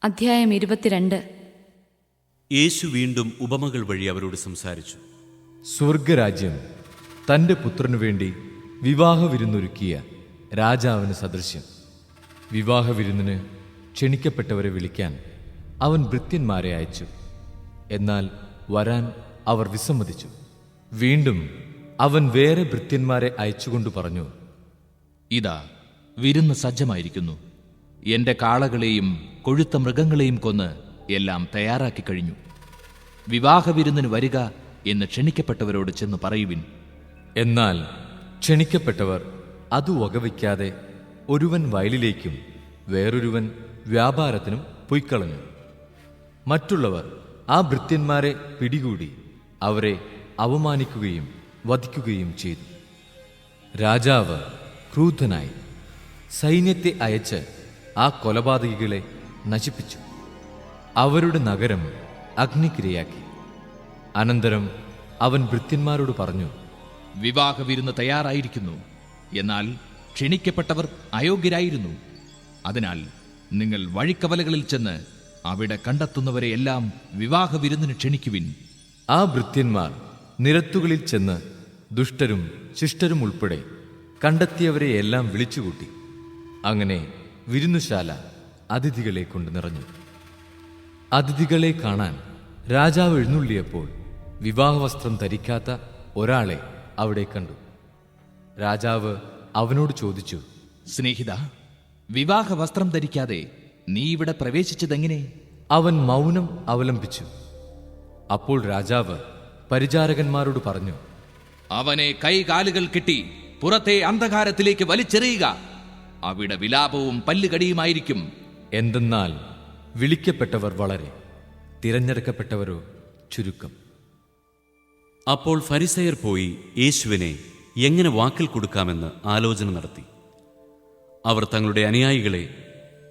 അധ്യായം 22. യേശു വീണ്ടും ഉപമകൾ വഴി അവരോട് സംസാരിച്ചു. സ്വർഗരാജ്യം തൻ്റെ പുത്രനു വേണ്ടി വിവാഹവിരുന്നൊരുക്കിയ രാജാവിന് സദൃശ്യം. വിവാഹവിരുന്നിന് ക്ഷണിക്കപ്പെട്ടവരെ വിളിക്കാൻ അവൻ ഭൃത്യന്മാരെ അയച്ചു. എന്നാൽ വരാൻ അവർ വിസമ്മതിച്ചു. വീണ്ടും അവൻ വേറെ ഭൃത്യന്മാരെ അയച്ചുകൊണ്ട് പറഞ്ഞു, ഇതാ വിരുന്ന് സജ്ജമായിരിക്കുന്നു. എന്റെ കാളകളെയും കൊഴുത്ത മൃഗങ്ങളെയും കൊന്ന് എല്ലാം തയ്യാറാക്കി കഴിഞ്ഞു. വിവാഹവിരുന്നിന് വരിക എന്ന് ക്ഷണിക്കപ്പെട്ടവരോട് ചെന്ന് പറയുവിൻ. എന്നാൽ ക്ഷണിക്കപ്പെട്ടവർ അത് വകവയ്ക്കാതെ ഒരുവൻ വയലിലേക്കും വേറൊരുവൻ വ്യാപാരത്തിനും പൊയ്ക്കളഞ്ഞു. മറ്റുള്ളവർ ആ ഭൃത്യന്മാരെ പിടികൂടി അവരെ അവമാനിക്കുകയും വധിക്കുകയും ചെയ്തു. രാജാവ് ക്രുദ്ധനായി സൈന്യത്തെ അയച്ച് ആ കൊലപാതകികളെ നശിപ്പിച്ചു. അവരുടെ നഗരം അഗ്നിക്കിരയാക്കി. അനന്തരം അവൻ ഭൃത്യന്മാരോട് പറഞ്ഞു, വിവാഹവിരുന്ന് തയ്യാറായിരിക്കുന്നു, എന്നാൽ ക്ഷണിക്കപ്പെട്ടവർ അയോഗ്യരായിരുന്നു. അതിനാൽ നിങ്ങൾ വഴിക്കവലകളിൽ ചെന്ന് അവിടെ കണ്ടെത്തുന്നവരെയെല്ലാം വിവാഹവിരുന്നിന് ക്ഷണിക്കുവിൻ. ആ ഭൃത്യന്മാർ നിരത്തുകളിൽ ചെന്ന് ദുഷ്ടരും ശിഷ്ടരും ഉൾപ്പെടെ കണ്ടെത്തിയവരെയെല്ലാം വിളിച്ചുകൂട്ടി. അങ്ങനെ വിരുന്നുശാല അതിഥികളെ കൊണ്ട് നിറഞ്ഞു. അതിഥികളെ കാണാൻ രാജാവ് എഴുന്നള്ളിയപ്പോൾ വിവാഹവസ്ത്രം ധരിക്കാത്ത ഒരാളെ അവിടെ കണ്ടു. രാജാവ് അവനോട് ചോദിച്ചു, സ്നേഹിത, വിവാഹ വസ്ത്രം ധരിക്കാതെ നീ ഇവിടെ പ്രവേശിച്ചതെങ്ങനെ? അവൻ മൗനം അവലംബിച്ചു. അപ്പോൾ രാജാവ് പരിചാരകന്മാരോട് പറഞ്ഞു, അവനെ കൈകാലുകൾ കെട്ടി പുറത്തെ അന്ധകാരത്തിലേക്ക് വലിച്ചെറിയുക. അവിടെ വിലാപവും പല്ലുകടിയുമായിരിക്കും. എന്തെന്നാൽ വിളിക്കപ്പെട്ടവർ വളരെ, തിരഞ്ഞെടുക്കപ്പെട്ടവരോ ചുരുക്കം. അപ്പോൾ ഫരിസയർ പോയി യേശുവിനെ എങ്ങനെ വാക്കിൽ കൊടുക്കാമെന്ന് ആലോചന നടത്തി. അവർ തങ്ങളുടെ അനുയായികളെ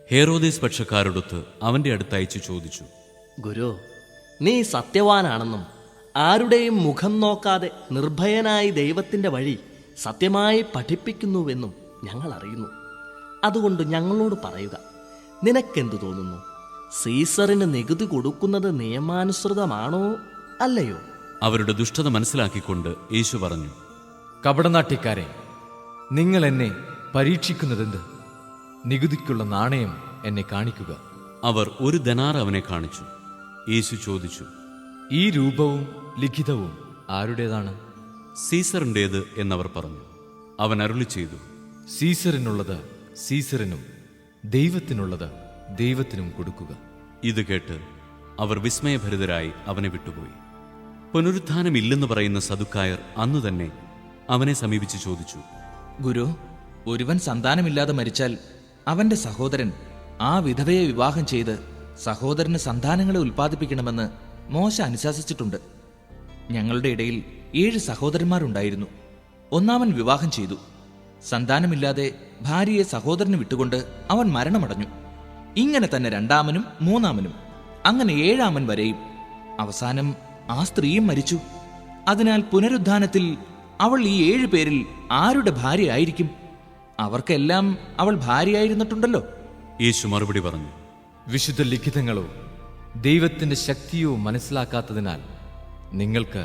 ഹേറോദേസ് പക്ഷക്കാരോടൊത്ത് അവന്റെ അടുത്ത് അയച്ചു ചോദിച്ചു, ഗുരു, നീ സത്യവാനാണെന്നും ആരുടെയും മുഖം നോക്കാതെ നിർഭയനായി ദൈവത്തിൻ്റെ വഴി സത്യമായി പഠിപ്പിക്കുന്നുവെന്നും ഞങ്ങൾ അറിയുന്നു. അതുകൊണ്ട് ഞങ്ങളോട് പറയുക, നിനക്കെന്തു തോന്നുന്നു? സീസറിന് നികുതി കൊടുക്കുന്നത് നിയമാനുസൃതമാണോ അല്ലയോ? അവരുടെ ദുഷ്ടത മനസ്സിലാക്കിക്കൊണ്ട് യേശു പറഞ്ഞു, കപടനാട്യക്കാരെ, നിങ്ങൾ എന്നെ പരീക്ഷിക്കുന്നതെന്ത്? നികുതിക്കുള്ള നാണയം എന്നെ കാണിക്കുക. അവർ ഒരു ദനാർ അവനെ കാണിച്ചു. യേശു ചോദിച്ചു, ഈ രൂപവും ലിഖിതവും ആരുടേതാണ്? സീസറിൻ്റേത് എന്നവർ പറഞ്ഞു. അവൻ അരുളി ചെയ്തു, സീസറിനുള്ളത് സീസറിനും ദൈവത്തിനുള്ളത് ദൈവത്തിനും കൊടുക്കുക. ഇത് കേട്ട് അവർ വിസ്മയഭരിതരായി അവനെ വിട്ടുപോയി. പുനരുത്ഥാനമില്ലെന്ന് പറയുന്ന സദുക്കായർ അന്നു തന്നെ അവനെ സമീപിച്ച് ചോദിച്ചു, ഗുരു, ഒരുവൻ സന്താനമില്ലാതെ മരിച്ചാൽ അവന്റെ സഹോദരൻ ആ വിധവയെ വിവാഹം ചെയ്ത് സഹോദരന് സന്താനങ്ങളെ ഉൽപ്പാദിപ്പിക്കണമെന്ന് മോശ അനുശാസിച്ചിട്ടുണ്ട്. ഞങ്ങളുടെ ഇടയിൽ 7 സഹോദരന്മാരുണ്ടായിരുന്നു. ഒന്നാമൻ വിവാഹം ചെയ്തു. സന്താനമില്ലാതെ ഭാര്യയെ സഹോദരന് വിട്ടുകൊണ്ട് അവൻ മരണമടഞ്ഞു. ഇങ്ങനെ തന്നെ രണ്ടാമനും മൂന്നാമനും, അങ്ങനെ 7ആമൻ വരെയും. അവസാനം ആ സ്ത്രീയും മരിച്ചു. അതിനാൽ പുനരുദ്ധാനത്തിൽ അവൾ ഈ 7 പേരിൽ ആരുടെ ഭാര്യയായിരിക്കും? അവർക്കെല്ലാം അവൾ ഭാര്യയായിരുന്നിട്ടുണ്ടല്ലോ. യേശു മറുപടി പറഞ്ഞു, വിശുദ്ധ ലിഖിതങ്ങളോ ദൈവത്തിന്റെ ശക്തിയോ മനസ്സിലാക്കാത്തതിനാൽ നിങ്ങൾക്ക്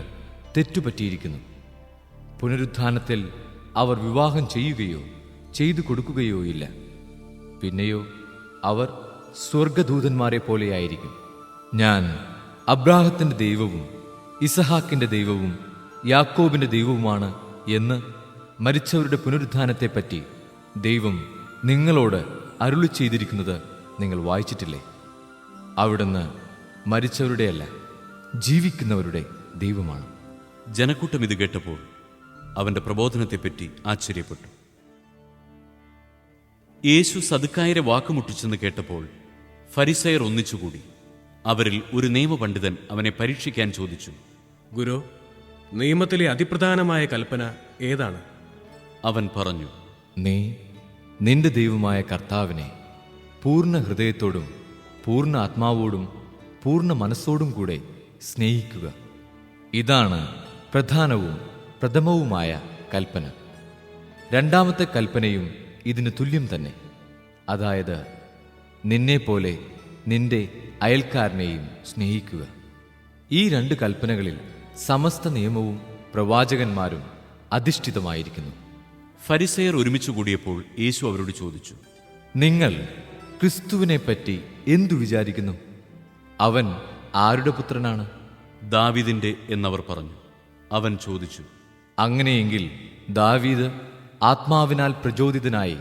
തെറ്റുപറ്റിയിരിക്കുന്നു. പുനരുത്ഥാനത്തിൽ അവർ വിവാഹം ചെയ്യുകയോ ചെയ്തു കൊടുക്കുകയോ ഇല്ല. പിന്നെയോ അവർ സ്വർഗദൂതന്മാരെ പോലെയായിരിക്കും. ഞാൻ അബ്രാഹത്തിന്റെ ദൈവവും ഇസഹാക്കിന്റെ ദൈവവും യാക്കോബിന്റെ ദൈവവുമാണ് എന്ന് മരിച്ചവരുടെ പുനരുത്ഥാനത്തെപ്പറ്റി ദൈവം നിങ്ങളോട് അരുളി ചെയ്തിരിക്കുന്നത് നിങ്ങൾ വായിച്ചിട്ടില്ലേ? അവിടുന്ന് മരിച്ചവരുടെയല്ല, ജീവിക്കുന്നവരുടെ ദൈവമാണ്. ജനക്കൂട്ടം ഇത് കേട്ടപ്പോൾ അവന്റെ പ്രബോധനത്തെപ്പറ്റി ആശ്ചര്യപ്പെട്ടു. യേശു സദുക്കായരെ വാക്കുമുട്ടിച്ചെന്ന് കേട്ടപ്പോൾ ഫരിസയർ ഒന്നിച്ചുകൂടി. അവരിൽ ഒരു നിയമപണ്ഡിതൻ അവനെ പരീക്ഷിക്കാൻ ചോദിച്ചു, ഗുരു, നിയമത്തിലെ അതിപ്രധാനമായ കൽപ്പന ഏതാണ്? അവൻ പറഞ്ഞു, നീ നിന്റെ ദൈവമായ കർത്താവിനെ പൂർണ്ണ ഹൃദയത്തോടും പൂർണ്ണ ആത്മാവോടും പൂർണ്ണ മനസ്സോടും കൂടെ സ്നേഹിക്കുക. ഇതാണ് പ്രധാനവും പ്രഥമവുമായ കൽപ്പന. രണ്ടാമത്തെ കൽപ്പനയും ഇതിന് തുല്യം തന്നെ. അതായത്, നിന്നെപ്പോലെ നിന്റെ അയൽക്കാരനെയും സ്നേഹിക്കുക. ഈ 2 കൽപ്പനകളിൽ സമസ്ത നിയമവും പ്രവാചകന്മാരും അധിഷ്ഠിതമായിരിക്കുന്നു. ഫരിസയർ ഒരുമിച്ച് കൂടിയപ്പോൾ യേശു അവരോട് ചോദിച്ചു, നിങ്ങൾ ക്രിസ്തുവിനെപ്പറ്റി എന്തു വിചാരിക്കുന്നു? അവൻ ആരുടെ പുത്രനാണ്? ദാവീദിന്റെ എന്നവർ പറഞ്ഞു. അവൻ ചോദിച്ചു, അങ്ങനെയെങ്കിൽ ദാവീദ് ആത്മാവിനാൽ പ്രചോദിതനായി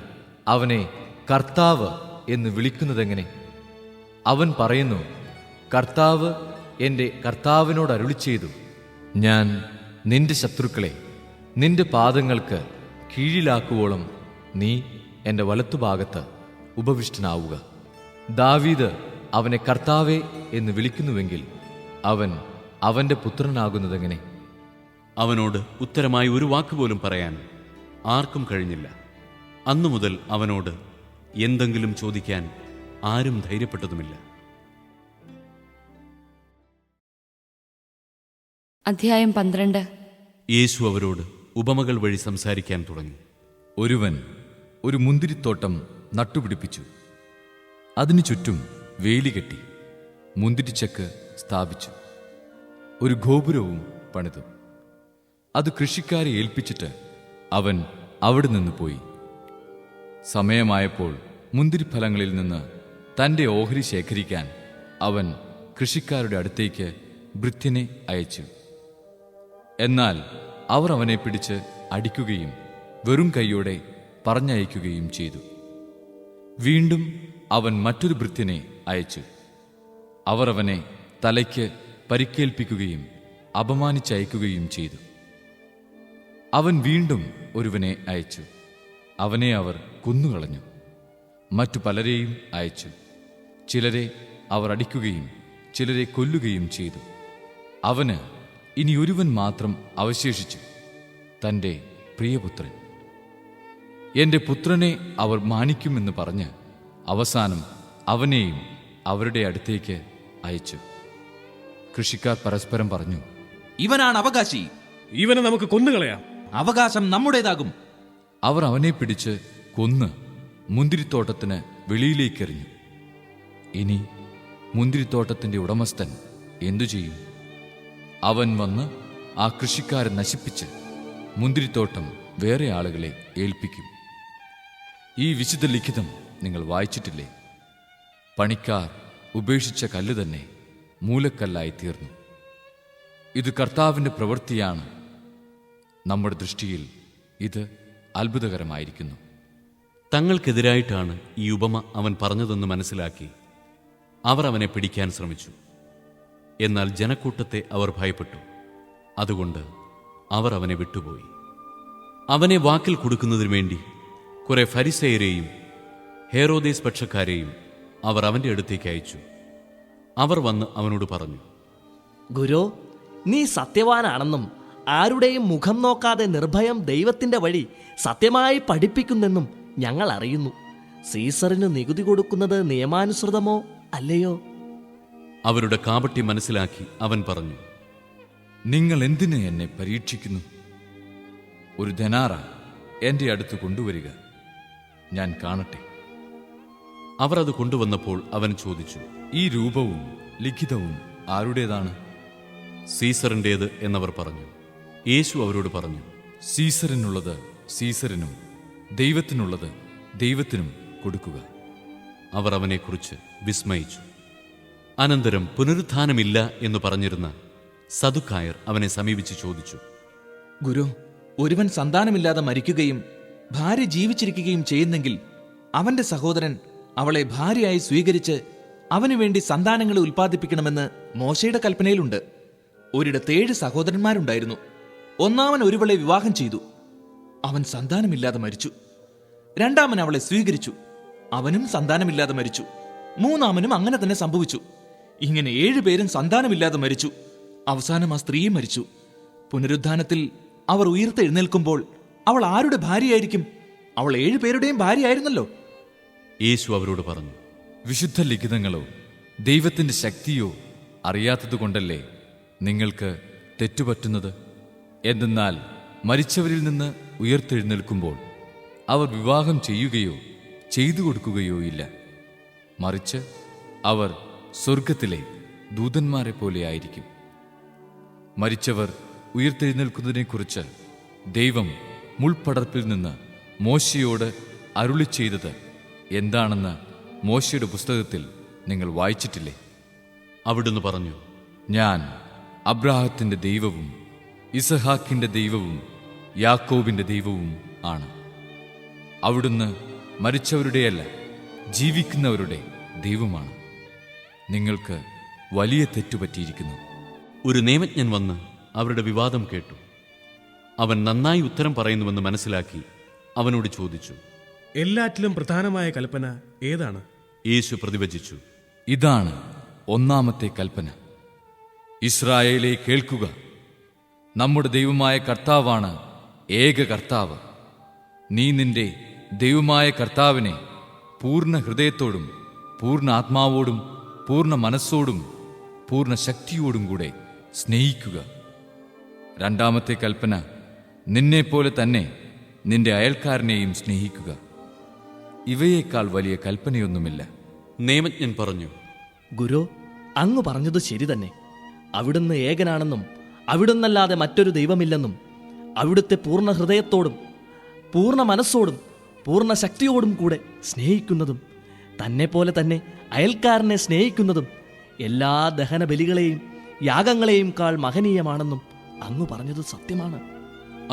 അവനെ കർത്താവ് എന്ന് വിളിക്കുന്നതെങ്ങനെ? അവൻ പറയുന്നു, കർത്താവ് എൻ്റെ കർത്താവിനോട് അരുളിച്ചെയ്തു, ഞാൻ നിന്റെ ശത്രുക്കളെ നിന്റെ പാദങ്ങൾക്ക് കീഴിലാക്കുവോളം നീ എൻ്റെ വലത്തുഭാഗത്ത് ഉപവിഷ്ടനാവുക. ദാവീദ് അവനെ കർത്താവേ എന്ന് വിളിക്കുന്നുവെങ്കിൽ അവൻ അവൻ്റെ പുത്രനാകുന്നതെങ്ങനെ? അവനോട് ഉത്തരമായി ഒരു വാക്കുപോലും പറയാൻ ആർക്കും കഴിഞ്ഞില്ല. അന്നു മുതൽ അവനോട് എന്തെങ്കിലും ചോദിക്കാൻ ആരും ധൈര്യപ്പെട്ടതുമില്ല. അധ്യായം 12. യേശു അവരോട് ഉപമകൾ വഴി സംസാരിക്കാൻ തുടങ്ങി. ഒരുവൻ ഒരു മുന്തിരിത്തോട്ടം നട്ടുപിടിപ്പിച്ചു. അതിനു ചുറ്റും വേലി കെട്ടി മുന്തിരിച്ചക്ക് സ്ഥാപിച്ചു. ഒരു ഗോപുരവും പണിതു. അത് കൃഷിക്കാരെ ഏൽപ്പിച്ചിട്ട് അവൻ അവിടെ നിന്ന് പോയി. സമയമായപ്പോൾ മുന്തിരിഫലങ്ങളിൽ നിന്ന് തൻ്റെ ഓഹരി ശേഖരിക്കാൻ അവൻ കൃഷിക്കാരുടെ അടുത്തേക്ക് ഭൃത്യനെ അയച്ചു. എന്നാൽ അവർ അവനെ പിടിച്ച് അടിക്കുകയും വെറും കൈയോടെ പറഞ്ഞയക്കുകയും ചെയ്തു. വീണ്ടും അവൻ മറ്റൊരു ഭൃത്യനെ അയച്ചു. അവർ അവനെ തലയ്ക്ക് പരിക്കേൽപ്പിക്കുകയും അപമാനിച്ചയക്കുകയും ചെയ്തു. അവൻ വീണ്ടും ഒരുവനെ അയച്ചു. അവനെ അവർ കൊന്നുകളഞ്ഞു. മറ്റു പലരെയും അയച്ചു. ചിലരെ അവർ അടിക്കുകയും ചിലരെ കൊല്ലുകയും ചെയ്തു. അവന് ഇനി ഒരുവൻ മാത്രം അവശേഷിച്ചു, തൻ്റെ പ്രിയപുത്രൻ. എൻ്റെ പുത്രനെ അവർ മാനിക്കുമെന്ന് പറഞ്ഞ് അവസാനം അവനെയും അവരുടെ അടുത്തേക്ക് അയച്ചു. കൃഷിക്കാർ പരസ്പരം പറഞ്ഞു, ഇവനാണ് അവകാശി, ഇവനെ നമുക്ക് കൊന്നുകളയാം. അവകാശം നമ്മുടേതാകും. അവർ അവനെ പിടിച്ച് കൊന്ന് മുന്തിരിത്തോട്ടത്തിന് വെളിയിലേക്കെറിഞ്ഞു. ഇനി മുന്തിരിത്തോട്ടത്തിൻ്റെ ഉടമസ്ഥൻ എന്തു ചെയ്യും? അവൻ വന്ന് ആ കൃഷിക്കാരെ നശിപ്പിച്ച് മുന്തിരിത്തോട്ടം വേറെ ആളുകളെ ഏൽപ്പിക്കും. ഈ വിശുദ്ധ ലിഖിതം നിങ്ങൾ വായിച്ചിട്ടില്ലേ? പണിക്കാർ ഉപേക്ഷിച്ച കല്ല് തന്നെ മൂലക്കല്ലായി തീർന്നു. ഇത് കർത്താവിൻ്റെ പ്രവൃത്തിയാണ്. നമ്മുടെ ദൃഷ്ടിയിൽ ഇത് അത്ഭുതകരമായിരിക്കുന്നു. തങ്ങൾക്കെതിരായിട്ടാണ് ഈ ഉപമ അവൻ പറഞ്ഞതെന്ന് മനസ്സിലാക്കി അവർ അവനെ പിടിക്കാൻ ശ്രമിച്ചു. എന്നാൽ ജനക്കൂട്ടത്തെ അവർ ഭയപ്പെട്ടു. അതുകൊണ്ട് അവർ അവനെ വിട്ടുപോയി. അവനെ വാക്കിൽ കൊടുക്കുന്നതിനു വേണ്ടി കുറെ ഫരിസയരെയും ഹേറോദേസ് പക്ഷക്കാരെയും അവർ അവൻ്റെ അടുത്തേക്ക് അയച്ചു. അവർ വന്ന് അവനോട് പറഞ്ഞു, ഗുരു, നീ സത്യവാനാണെന്നും ആരുടെയും മുഖം നോക്കാതെ നിർഭയം ദൈവത്തിൻ്റെ വഴി സത്യമായി പഠിപ്പിക്കുന്നെന്നും ഞങ്ങൾ അറിയുന്നു. സീസറിന് നികുതി കൊടുക്കുന്നത് നിയമാനുസൃതമോ അല്ലയോ? അവരുടെ കാപട്യം മനസ്സിലാക്കി അവൻ പറഞ്ഞു, നിങ്ങൾ എന്തിന് എന്നെ പരീക്ഷിക്കുന്നു? ഒരു ധനാറ എൻ്റെ അടുത്ത് കൊണ്ടുവരിക, ഞാൻ കാണട്ടെ. അവർ അത് കൊണ്ടുവന്നപ്പോൾ അവൻ ചോദിച്ചു, ഈ രൂപവും ലിഖിതവും ആരുടേതാണ്? സീസറിൻ്റേത് എന്നവർ പറഞ്ഞു. യേശു അവരോട് പറഞ്ഞു, സീസറിനുള്ളത് സീസറിനും ദൈവത്തിനുള്ളത് ദൈവത്തിനും കൊടുക്കുക. അവർ അവനെക്കുറിച്ച് വിസ്മയിച്ചു. അനന്തരം പുനരുത്ഥാനമില്ല എന്ന് പറഞ്ഞിരുന്ന സദുക്കായർ അവനെ സമീപിച്ച് ചോദിച്ചു, ഗുരു, ഒരുവൻ സന്താനമില്ലാതെ മരിക്കുകയും ഭാര്യ ജീവിച്ചിരിക്കുകയും ചെയ്യുന്നെങ്കിൽ അവന്റെ സഹോദരൻ അവളെ ഭാര്യയായി സ്വീകരിച്ച് അവനു വേണ്ടി സന്താനങ്ങളെ ഉൽപ്പാദിപ്പിക്കണമെന്ന് മോശയുടെ കൽപ്പനയിലുണ്ട്. ഒരിടത്ത് 7 സഹോദരന്മാരുണ്ടായിരുന്നു. ഒന്നാമൻ ഒരുവളെ വിവാഹം ചെയ്തു. അവൻ സന്താനമില്ലാതെ മരിച്ചു. രണ്ടാമൻ അവളെ സ്വീകരിച്ചു. അവനും സന്താനമില്ലാതെ മരിച്ചു. മൂന്നാമനും അങ്ങനെ തന്നെ സംഭവിച്ചു. ഇങ്ങനെ 7 പേരും സന്താനമില്ലാതെ മരിച്ചു. അവസാനം ആ സ്ത്രീയും മരിച്ചു. പുനരുദ്ധാനത്തിൽ അവർ ഉയർത്തെഴുന്നേൽക്കുമ്പോൾ അവൾ ആരുടെ ഭാര്യയായിരിക്കും? അവൾ 7 പേരുടെയും ഭാര്യയായിരുന്നല്ലോ. യേശു അവരോട് പറഞ്ഞു, വിശുദ്ധ ലിഖിതങ്ങളോ ദൈവത്തിൻ്റെ ശക്തിയോ അറിയാത്തതുകൊണ്ടല്ലേ നിങ്ങൾക്ക് തെറ്റുപറ്റുന്നത്? എന്തെന്നാൽ മരിച്ചവരിൽ നിന്ന് ഉയർത്തെഴുന്നേൽക്കുമ്പോൾ അവർ വിവാഹം ചെയ്യുകയോ ചെയ്തു കൊടുക്കുകയോ ഇല്ല. മറിച്ച് അവർ സ്വർഗത്തിലെ ദൂതന്മാരെ പോലെയായിരിക്കും. മരിച്ചവർ ഉയർത്തെഴുന്നേൽക്കുന്നതിനെക്കുറിച്ച് ദൈവം മുൾപടർപ്പിൽ നിന്ന് മോശയോട് അരുളി ചെയ്തത് എന്താണെന്ന് മോശയുടെ പുസ്തകത്തിൽ നിങ്ങൾ വായിച്ചിട്ടില്ലേ? അവിടുന്ന് പറഞ്ഞു, ഞാൻ അബ്രാഹത്തിന്റെ ദൈവവും ഇസഹാക്കിന്റെ ദൈവവും യാക്കോബിന്റെ ദൈവവും ആണ്. അവിടുന്ന് മരിച്ചവരുടെയല്ല, ജീവിക്കുന്നവരുടെ ദൈവമാണ്. നിങ്ങൾക്ക് വലിയ തെറ്റുപറ്റിയിരിക്കുന്നു. ഒരു നിയമജ്ഞൻ വന്ന് അവരുടെ വിവാദം കേട്ടു. അവൻ നന്നായി ഉത്തരം പറയുന്നുവെന്ന് മനസ്സിലാക്കി അവനോട് ചോദിച്ചു, എല്ലാറ്റിലും പ്രധാനമായ കൽപ്പന ഏതാണ്? യേശു പ്രതിവചിച്ചു, ഇതാണ് ഒന്നാമത്തെ കൽപ്പന. ഇസ്രായേലേ, കേൾക്കുക, നമ്മുടെ ദൈവമായ കർത്താവാണ് ഏക കർത്താവ്. നീ നിന്റെ ദൈവമായ കർത്താവിനെ പൂർണ്ണ ഹൃദയത്തോടും പൂർണ്ണ ആത്മാവോടും പൂർണ്ണ മനസ്സോടും പൂർണ്ണ ശക്തിയോടും കൂടെ സ്നേഹിക്കുക. രണ്ടാമത്തെ കൽപ്പന, നിന്നെപ്പോലെ തന്നെ നിന്റെ അയൽക്കാരനെയും സ്നേഹിക്കുക. ഇവയേക്കാൾ വലിയ കൽപ്പനയൊന്നുമില്ല. നിയമജ്ഞൻ പറഞ്ഞു, ഗുരു, അങ്ങ് പറഞ്ഞത് ശരി തന്നെ. അവിടുന്ന് ഏകനാണെന്നും അവിടുന്നല്ലാതെ മറ്റൊരു ദൈവമില്ലെന്നും അവിടുത്തെ പൂർണ്ണ ഹൃദയത്തോടും പൂർണ്ണ മനസ്സോടും പൂർണ്ണ ശക്തിയോടും കൂടെ സ്നേഹിക്കുന്നതും തന്നെപ്പോലെ തന്നെ അയൽക്കാരനെ സ്നേഹിക്കുന്നതും എല്ലാ ദഹന ബലികളെയും യാഗങ്ങളെയും കാൾ മഹനീയമാണെന്നും അങ്ങ് പറഞ്ഞത് സത്യമാണ്.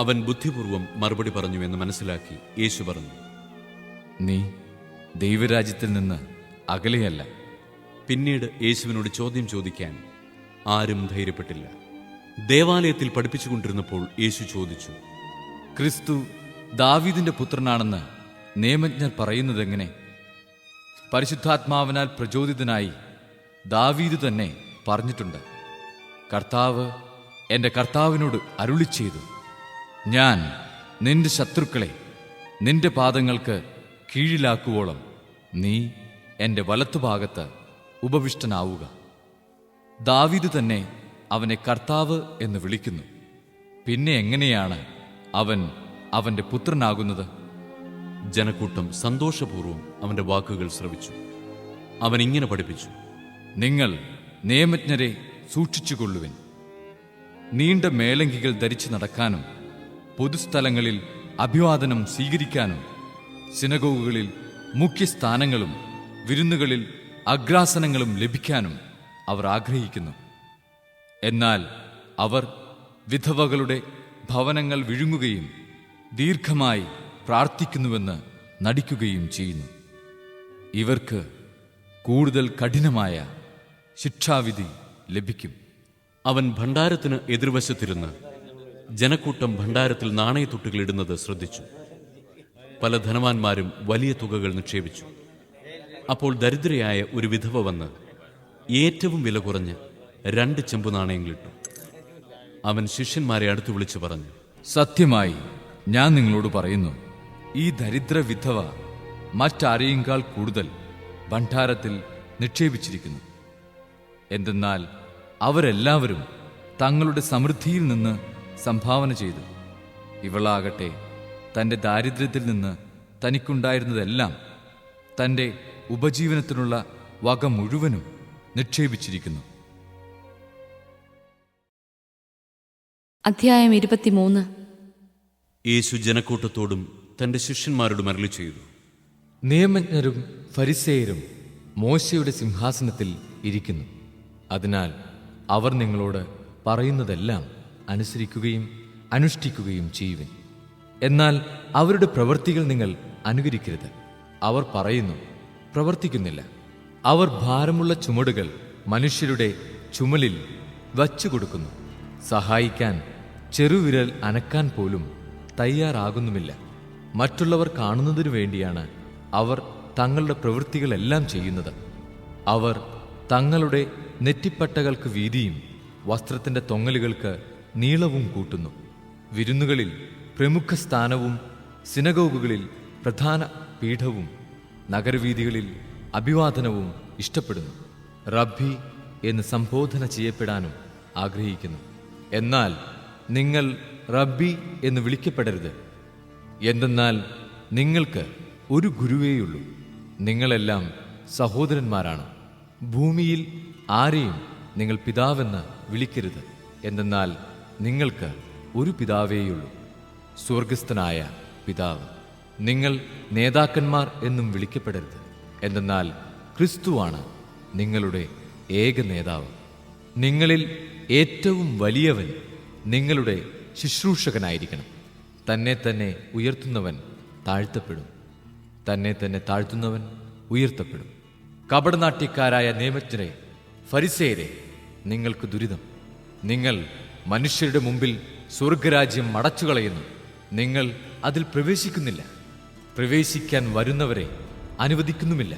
അവൻ ബുദ്ധിപൂർവം മറുപടി പറഞ്ഞു എന്ന് മനസ്സിലാക്കി യേശു പറഞ്ഞു, നീ ദൈവരാജ്യത്തിൽ നിന്ന് അകലെയല്ല. പിന്നീട് യേശുവിനോട് ചോദ്യം ചോദിക്കാൻ ആരും ധൈര്യപ്പെട്ടില്ല. ദേവാലയത്തിൽ പഠിപ്പിച്ചുകൊണ്ടിരുന്നപ്പോൾ യേശു ചോദിച്ചു, ക്രിസ്തു ദാവീദിന്റെ പുത്രനാണെന്ന് നിയമജ്ഞർ പറയുന്നതെങ്ങനെ? പരിശുദ്ധാത്മാവിനാൽ പ്രചോദിതനായി ദാവീദ് തന്നെ പറഞ്ഞിട്ടുണ്ട്, കർത്താവ് എൻ്റെ കർത്താവിനോട് അരുളി ചെയ്തു, ഞാൻ നിന്റെ ശത്രുക്കളെ നിന്റെ പാദങ്ങൾക്ക് കീഴിലാക്കുവോളം നീ എൻ്റെ വലത്തുഭാഗത്ത് ഉപവിഷ്ടനാവുക. ദാവീദ് തന്നെ അവനെ കർത്താവ് എന്ന് വിളിക്കുന്നു. പിന്നെ എങ്ങനെയാണ് അവൻ അവൻ്റെ പുത്രനാകുന്നത്? ജനക്കൂട്ടം സന്തോഷപൂർവ്വം അവന്റെ വാക്കുകൾ ശ്രവിച്ചു. അവൻ ഇങ്ങനെ പഠിപ്പിച്ചു, നിങ്ങൾ നിയമജ്ഞരെ സൂക്ഷിച്ചുകൊള്ളുവിൻ. നീണ്ട മേലങ്കികൾ ധരിച്ചു നടക്കാനും പൊതുസ്ഥലങ്ങളിൽ അഭിവാദനം സ്വീകരിക്കാനും സിനഗോഗുകളിൽ മുഖ്യസ്ഥാനങ്ങളും വിരുന്നുകളിൽ അഗ്രാസനങ്ങളും ലഭിക്കാനും അവർ ആഗ്രഹിക്കുന്നു. എന്നാൽ അവർ വിധവകളുടെ ഭവനങ്ങൾ വിഴുങ്ങുകയും ദീർഘമായി പ്രാർത്ഥിക്കുന്നുവെന്ന് നടിക്കുകയും ചെയ്യുന്നു. ഇവർക്ക് കൂടുതൽ കഠിനമായ ശിക്ഷാവിധി ലഭിക്കും. അവൻ ഭണ്ഡാരത്തിന് എതിർവശത്തിരുന്ന് ജനക്കൂട്ടം ഭണ്ഡാരത്തിൽ നാണയത്തുട്ടുകൾ ഇടുന്നത് ശ്രദ്ധിച്ചു. പല ധനവാന്മാരും വലിയ തുകകൾ നിക്ഷേപിച്ചു. അപ്പോൾ ദരിദ്രയായ ഒരു വിധവ വന്ന് ഏറ്റവും വില കുറഞ്ഞ് 2 ചെമ്പു നാണയങ്ങളിട്ടു. അവൻ ശിഷ്യന്മാരെ അടുത്തു വിളിച്ചു പറഞ്ഞു, സത്യമായി ഞാൻ നിങ്ങളോട് പറയുന്നു, ഈ ദരിദ്ര വിധവ മറ്റാരെയുംകാൾ കൂടുതൽ ഭണ്ഡാരത്തിൽ നിക്ഷേപിച്ചിരിക്കുന്നു. എന്തെന്നാൽ അവരെല്ലാവരും തങ്ങളുടെ സമൃദ്ധിയിൽ നിന്ന് സംഭാവന ചെയ്തു. ഇവളാകട്ടെ തൻ്റെ ദാരിദ്ര്യത്തിൽ നിന്ന് തനിക്കുണ്ടായിരുന്നതെല്ലാം തൻ്റെ ഉപജീവനത്തിനുള്ള വക മുഴുവനും നിക്ഷേപിച്ചിരിക്കുന്നു. അധ്യായം 23. യേശു ജനക്കൂട്ടത്തോടും തന്റെ ശിഷ്യന്മാരോടും അരുളി ചെയ്തു, നിയമജ്ഞരും ഫരിസേയരും മോശയുടെ സിംഹാസനത്തിൽ ഇരിക്കുന്നു. അതിനാൽ അവർ നിങ്ങളോട് പറയുന്നതെല്ലാം അനുസരിക്കുകയും അനുഷ്ഠിക്കുകയും ചെയ്യുവിൻ. എന്നാൽ അവരുടെ പ്രവൃത്തികൾ നിങ്ങൾ അനുകരിക്കരുത്. അവർ പറയുന്നു, പ്രവർത്തിക്കുന്നില്ല. അവർ ഭാരമുള്ള ചുമടുകൾ മനുഷ്യരുടെ ചുമലിൽ വച്ചുകൊടുക്കുന്നു. സഹായിക്കാൻ ചെറുവിരൽ അനക്കാൻ പോലും തയ്യാറാകുന്നുമില്ല. മറ്റുള്ളവർ കാണുന്നതിനു വേണ്ടിയാണ് അവർ തങ്ങളുടെ പ്രവൃത്തികളെല്ലാം ചെയ്യുന്നത്. അവർ തങ്ങളുടെ നെറ്റിപ്പട്ടകൾക്ക് വീതിയും വസ്ത്രത്തിൻ്റെ തൊങ്ങലുകൾക്ക് നീളവും കൂട്ടുന്നു. വിരുന്നുകളിൽ പ്രമുഖ സ്ഥാനവും സിനഗോഗുകളിൽ പ്രധാന പീഠവും നഗരവീഥികളിൽ അഭിവാദനവും ഇഷ്ടപ്പെടുന്നു. റബ്ബി എന്ന് സംബോധന ചെയ്യപ്പെടാനും ആഗ്രഹിക്കുന്നു. എന്നാൽ നിങ്ങൾ റബ്ബി എന്ന് വിളിക്കപ്പെടരുത്. എന്തെന്നാൽ നിങ്ങൾക്ക് ഒരു ഗുരുവേയുള്ളൂ. നിങ്ങളെല്ലാം സഹോദരന്മാരാണ്. ഭൂമിയിൽ ആരെയും നിങ്ങൾ പിതാവെന്ന് വിളിക്കരുത്. എന്തെന്നാൽ നിങ്ങൾക്ക് ഒരു പിതാവേയുള്ളൂ, സ്വർഗസ്ഥനായ പിതാവ്. നിങ്ങൾ നേതാക്കന്മാർ എന്നും വിളിക്കപ്പെടരുത്. എന്തെന്നാൽ ക്രിസ്തുവാണ് നിങ്ങളുടെ ഏക നേതാവ്. നിങ്ങളിൽ ഏറ്റവും വലിയവൻ നിങ്ങളുടെ ശുശ്രൂഷകനായിരിക്കണം. തന്നെ തന്നെ ഉയർത്തുന്നവൻ താഴ്ത്തപ്പെടും, തന്നെ തന്നെ താഴ്ത്തുന്നവൻ ഉയർത്തപ്പെടും. കപടനാട്യക്കാരായ നിയമജ്ഞരെ, ഫരിസേയരെ, നിങ്ങൾക്ക് ദുരിതം. നിങ്ങൾ മനുഷ്യരുടെ മുമ്പിൽ സ്വർഗരാജ്യം അടച്ചുകളയുന്നു. നിങ്ങൾ അതിൽ പ്രവേശിക്കുന്നില്ല, പ്രവേശിക്കാൻ വരുന്നവരെ അനുവദിക്കുന്നുമില്ല.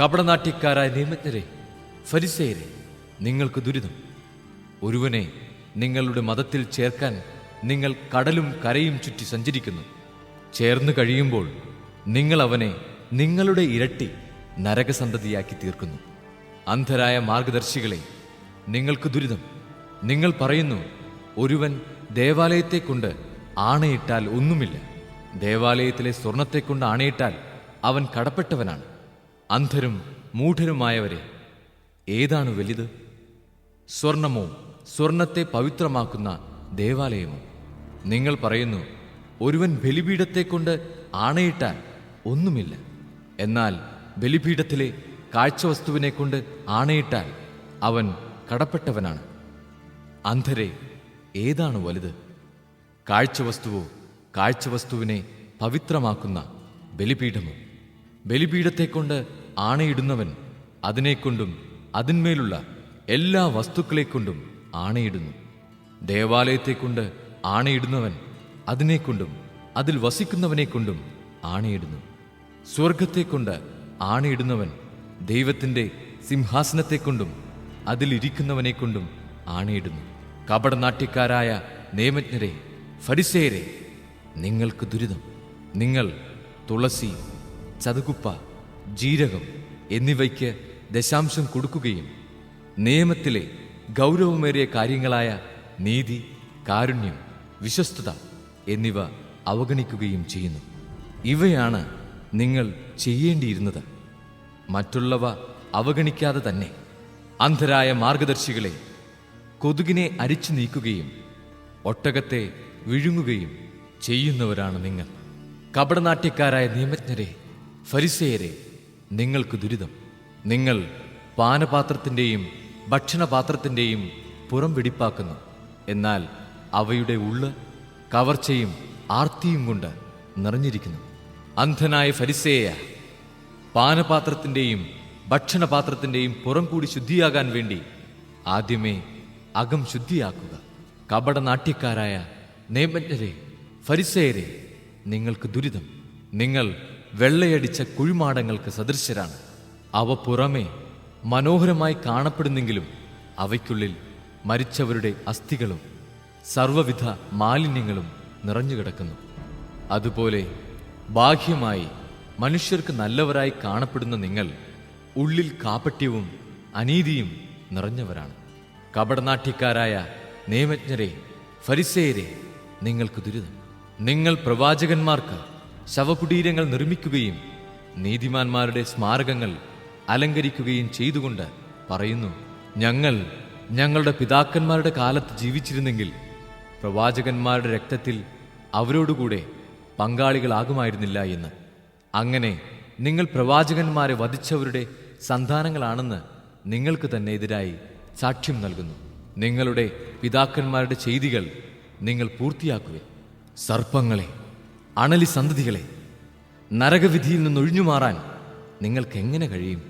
കപടനാട്യക്കാരായ നിയമജ്ഞരെ, ഫരിസേയരെ, നിങ്ങൾക്ക് ദുരിതം. ഒരുവനെ നിങ്ങളുടെ മതത്തിൽ ചേർക്കാൻ നിങ്ങൾ കടലും കരയും ചുറ്റി സഞ്ചരിക്കുന്നു. ചേർന്ന് കഴിയുമ്പോൾ നിങ്ങൾ അവനെ നിങ്ങളുടെ ഇരട്ടി നരകസന്തതിയാക്കി തീർക്കുന്നു. അന്ധരായ മാർഗദർശികളെ, നിങ്ങൾക്ക് ദുരിതം. നിങ്ങൾ പറയുന്നു, ഒരുവൻ ദേവാലയത്തെക്കൊണ്ട് ആണയിട്ടാൽ ഒന്നുമില്ല, ദേവാലയത്തിലെ സ്വർണത്തെക്കൊണ്ട് ആണയിട്ടാൽ അവൻ കടപ്പെട്ടവനാണ്. അന്ധരും മൂഢരുമായവരെ, ഏതാണ് വലുത്? സ്വർണമോ സ്വർണത്തെ പവിത്രമാക്കുന്ന ദേവാലയമോ? നിങ്ങൾ പറയുന്നു, ഒരുവൻ ബലിപീഠത്തെക്കൊണ്ട് ആണയിട്ടാൽ ഒന്നുമില്ല, എന്നാൽ ബലിപീഠത്തിലെ കാഴ്ചവസ്തുവിനെ കൊണ്ട് ആണയിട്ടാൽ അവൻ കടപ്പെട്ടവനാണ്. അന്ധരെ, ഏതാണ് വലുത്? കാഴ്ചവസ്തുവോ കാഴ്ചവസ്തുവിനെ പവിത്രമാക്കുന്ന ബലിപീഠമോ? ബലിപീഠത്തെക്കൊണ്ട് ആണയിടുന്നവൻ അതിനെക്കൊണ്ടും അതിന്മേലുള്ള എല്ലാ വസ്തുക്കളെക്കൊണ്ടും ആണയിടുന്നു. ദേവാലയത്തെക്കൊണ്ട് ആണയിടുന്നവൻ അതിനെക്കൊണ്ടും അതിൽ വസിക്കുന്നവനെക്കൊണ്ടും ആണയിടുന്നു. സ്വർഗത്തെക്കൊണ്ട് ആണയിടുന്നവൻ ദൈവത്തിൻ്റെ സിംഹാസനത്തെക്കൊണ്ടും അതിലിരിക്കുന്നവനെക്കൊണ്ടും ആണയിടുന്നു. കപടനാട്യക്കാരായ നിയമജ്ഞരെ, ഫരിസേയരെ, നിങ്ങൾക്ക് ദുരിതം. നിങ്ങൾ തുളസി, ചതുകുപ്പ, ജീരകം എന്നിവയ്ക്ക് ദശാംശം കൊടുക്കുകയും നിയമത്തിലെ ഗൗരവമേറിയ കാര്യങ്ങളായ നീതി, കാരുണ്യം, വിശ്വസ്തത എന്നിവ അവഗണിക്കുകയും ചെയ്യുന്നു. ഇവയാണ് നിങ്ങൾ ചെയ്യേണ്ടിയിരുന്നത്. മറ്റുള്ളവ അവഗണിക്കാതെ തന്നെ. അന്ധരായ മാർഗദർശികളെ, കൊതുകിനെ അരിച്ചു നീക്കുകയും ഒട്ടകത്തെ വിഴുങ്ങുകയും ചെയ്യുന്നവരാണ് നിങ്ങൾ. കപടനാട്യക്കാരായ നിയമജ്ഞരെ, ഫരിസേയരെ, നിങ്ങൾക്ക് ദുരിതം. നിങ്ങൾ പാനപാത്രത്തിൻ്റെയും ഭക്ഷണപാത്രത്തിൻ്റെയും പുറം വെടിപ്പാക്കുന്നു, എന്നാൽ അവയുടെ ഉള്ള് കവർച്ചയും ആർത്തിയും കൊണ്ട് നിറഞ്ഞിരിക്കുന്നു. അന്ധനായ ഫരിസേയ, പാനപാത്രത്തിൻ്റെയും ഭക്ഷണപാത്രത്തിൻ്റെയും പുറം കൂടി ശുദ്ധിയാകാൻ വേണ്ടി ആദ്യമേ അകം ശുദ്ധിയാക്കുക. കപടനാട്യക്കാരായ നിയമജ്ഞരെ, ഫരിസേയരെ, നിങ്ങൾക്ക് ദുരിതം. നിങ്ങൾ വെള്ളയടിച്ച കുഴിമാടങ്ങൾക്ക് സദൃശരാണ്. അവ പുറമേ മനോഹരമായി കാണപ്പെടുന്നെങ്കിലും അവയ്ക്കുള്ളിൽ മരിച്ചവരുടെ അസ്ഥികളും സർവ്വവിധ മാലിന്യങ്ങളും നിറഞ്ഞുകിടക്കുന്നു. അതുപോലെ ബാഹ്യമായി മനുഷ്യർക്ക് നല്ലവരായി കാണപ്പെടുന്ന നിങ്ങൾ ഉള്ളിൽ കാപട്യവും അനീതിയും നിറഞ്ഞവരാണ്. കപടനാട്യക്കാരായ നിയമജ്ഞരെ, ഫരിസേയരെ, നിങ്ങൾക്ക് ദുരിതം. നിങ്ങൾ പ്രവാചകന്മാർക്ക് ശവകുടീരങ്ങൾ നിർമ്മിക്കുകയും നീതിമാന്മാരുടെ സ്മാരകങ്ങൾ അലങ്കരിക്കുകയും ചെയ്തുകൊണ്ട് പറയുന്നു, ഞങ്ങൾ ഞങ്ങളുടെ പിതാക്കന്മാരുടെ കാലത്ത് ജീവിച്ചിരുന്നെങ്കിൽ പ്രവാചകന്മാരുടെ രക്തത്തിൽ അവരോടുകൂടെ പങ്കാളികളാകുമായിരുന്നില്ല എന്ന്. അങ്ങനെ നിങ്ങൾ പ്രവാചകന്മാരെ വധിച്ചവരുടെ സന്താനങ്ങളാണെന്ന് നിങ്ങൾക്ക് തന്നെ എതിരായി സാക്ഷ്യം നൽകുന്നു. നിങ്ങളുടെ പിതാക്കന്മാരുടെ ചെയ്തികൾ നിങ്ങൾ പൂർത്തിയാക്കുക. സർപ്പങ്ങളെ, അണലി സന്തതികളെ, നരകവിധിയിൽ നിന്നൊഴിഞ്ഞുമാറാൻ നിങ്ങൾക്കെങ്ങനെ കഴിയും?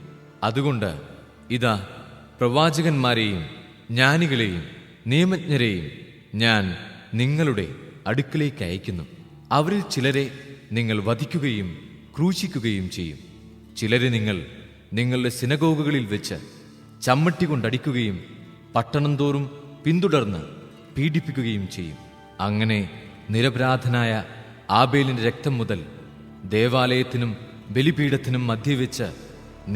അതുകൊണ്ട് ഇതാ, പ്രവാചകന്മാരെയും ജ്ഞാനികളെയും നിയമജ്ഞരെയും ഞാൻ നിങ്ങളുടെ അടുക്കലേക്ക് അയക്കുന്നു. അവരിൽ ചിലരെ നിങ്ങൾ വധിക്കുകയും ക്രൂശിക്കുകയും ചെയ്യും. ചിലരെ നിങ്ങൾ നിങ്ങളുടെ സിനഗോഗുകളിൽ വെച്ച് ചമ്മട്ടി കൊണ്ടടിക്കുകയും പട്ടണം തോറും പിന്തുടർന്ന് പീഡിപ്പിക്കുകയും ചെയ്യും. അങ്ങനെ നിരപരാധനായ ആബേലിന്റെ രക്തം മുതൽ ദേവാലയത്തിനും ബലിപീഠത്തിനും മധ്യവെച്ച്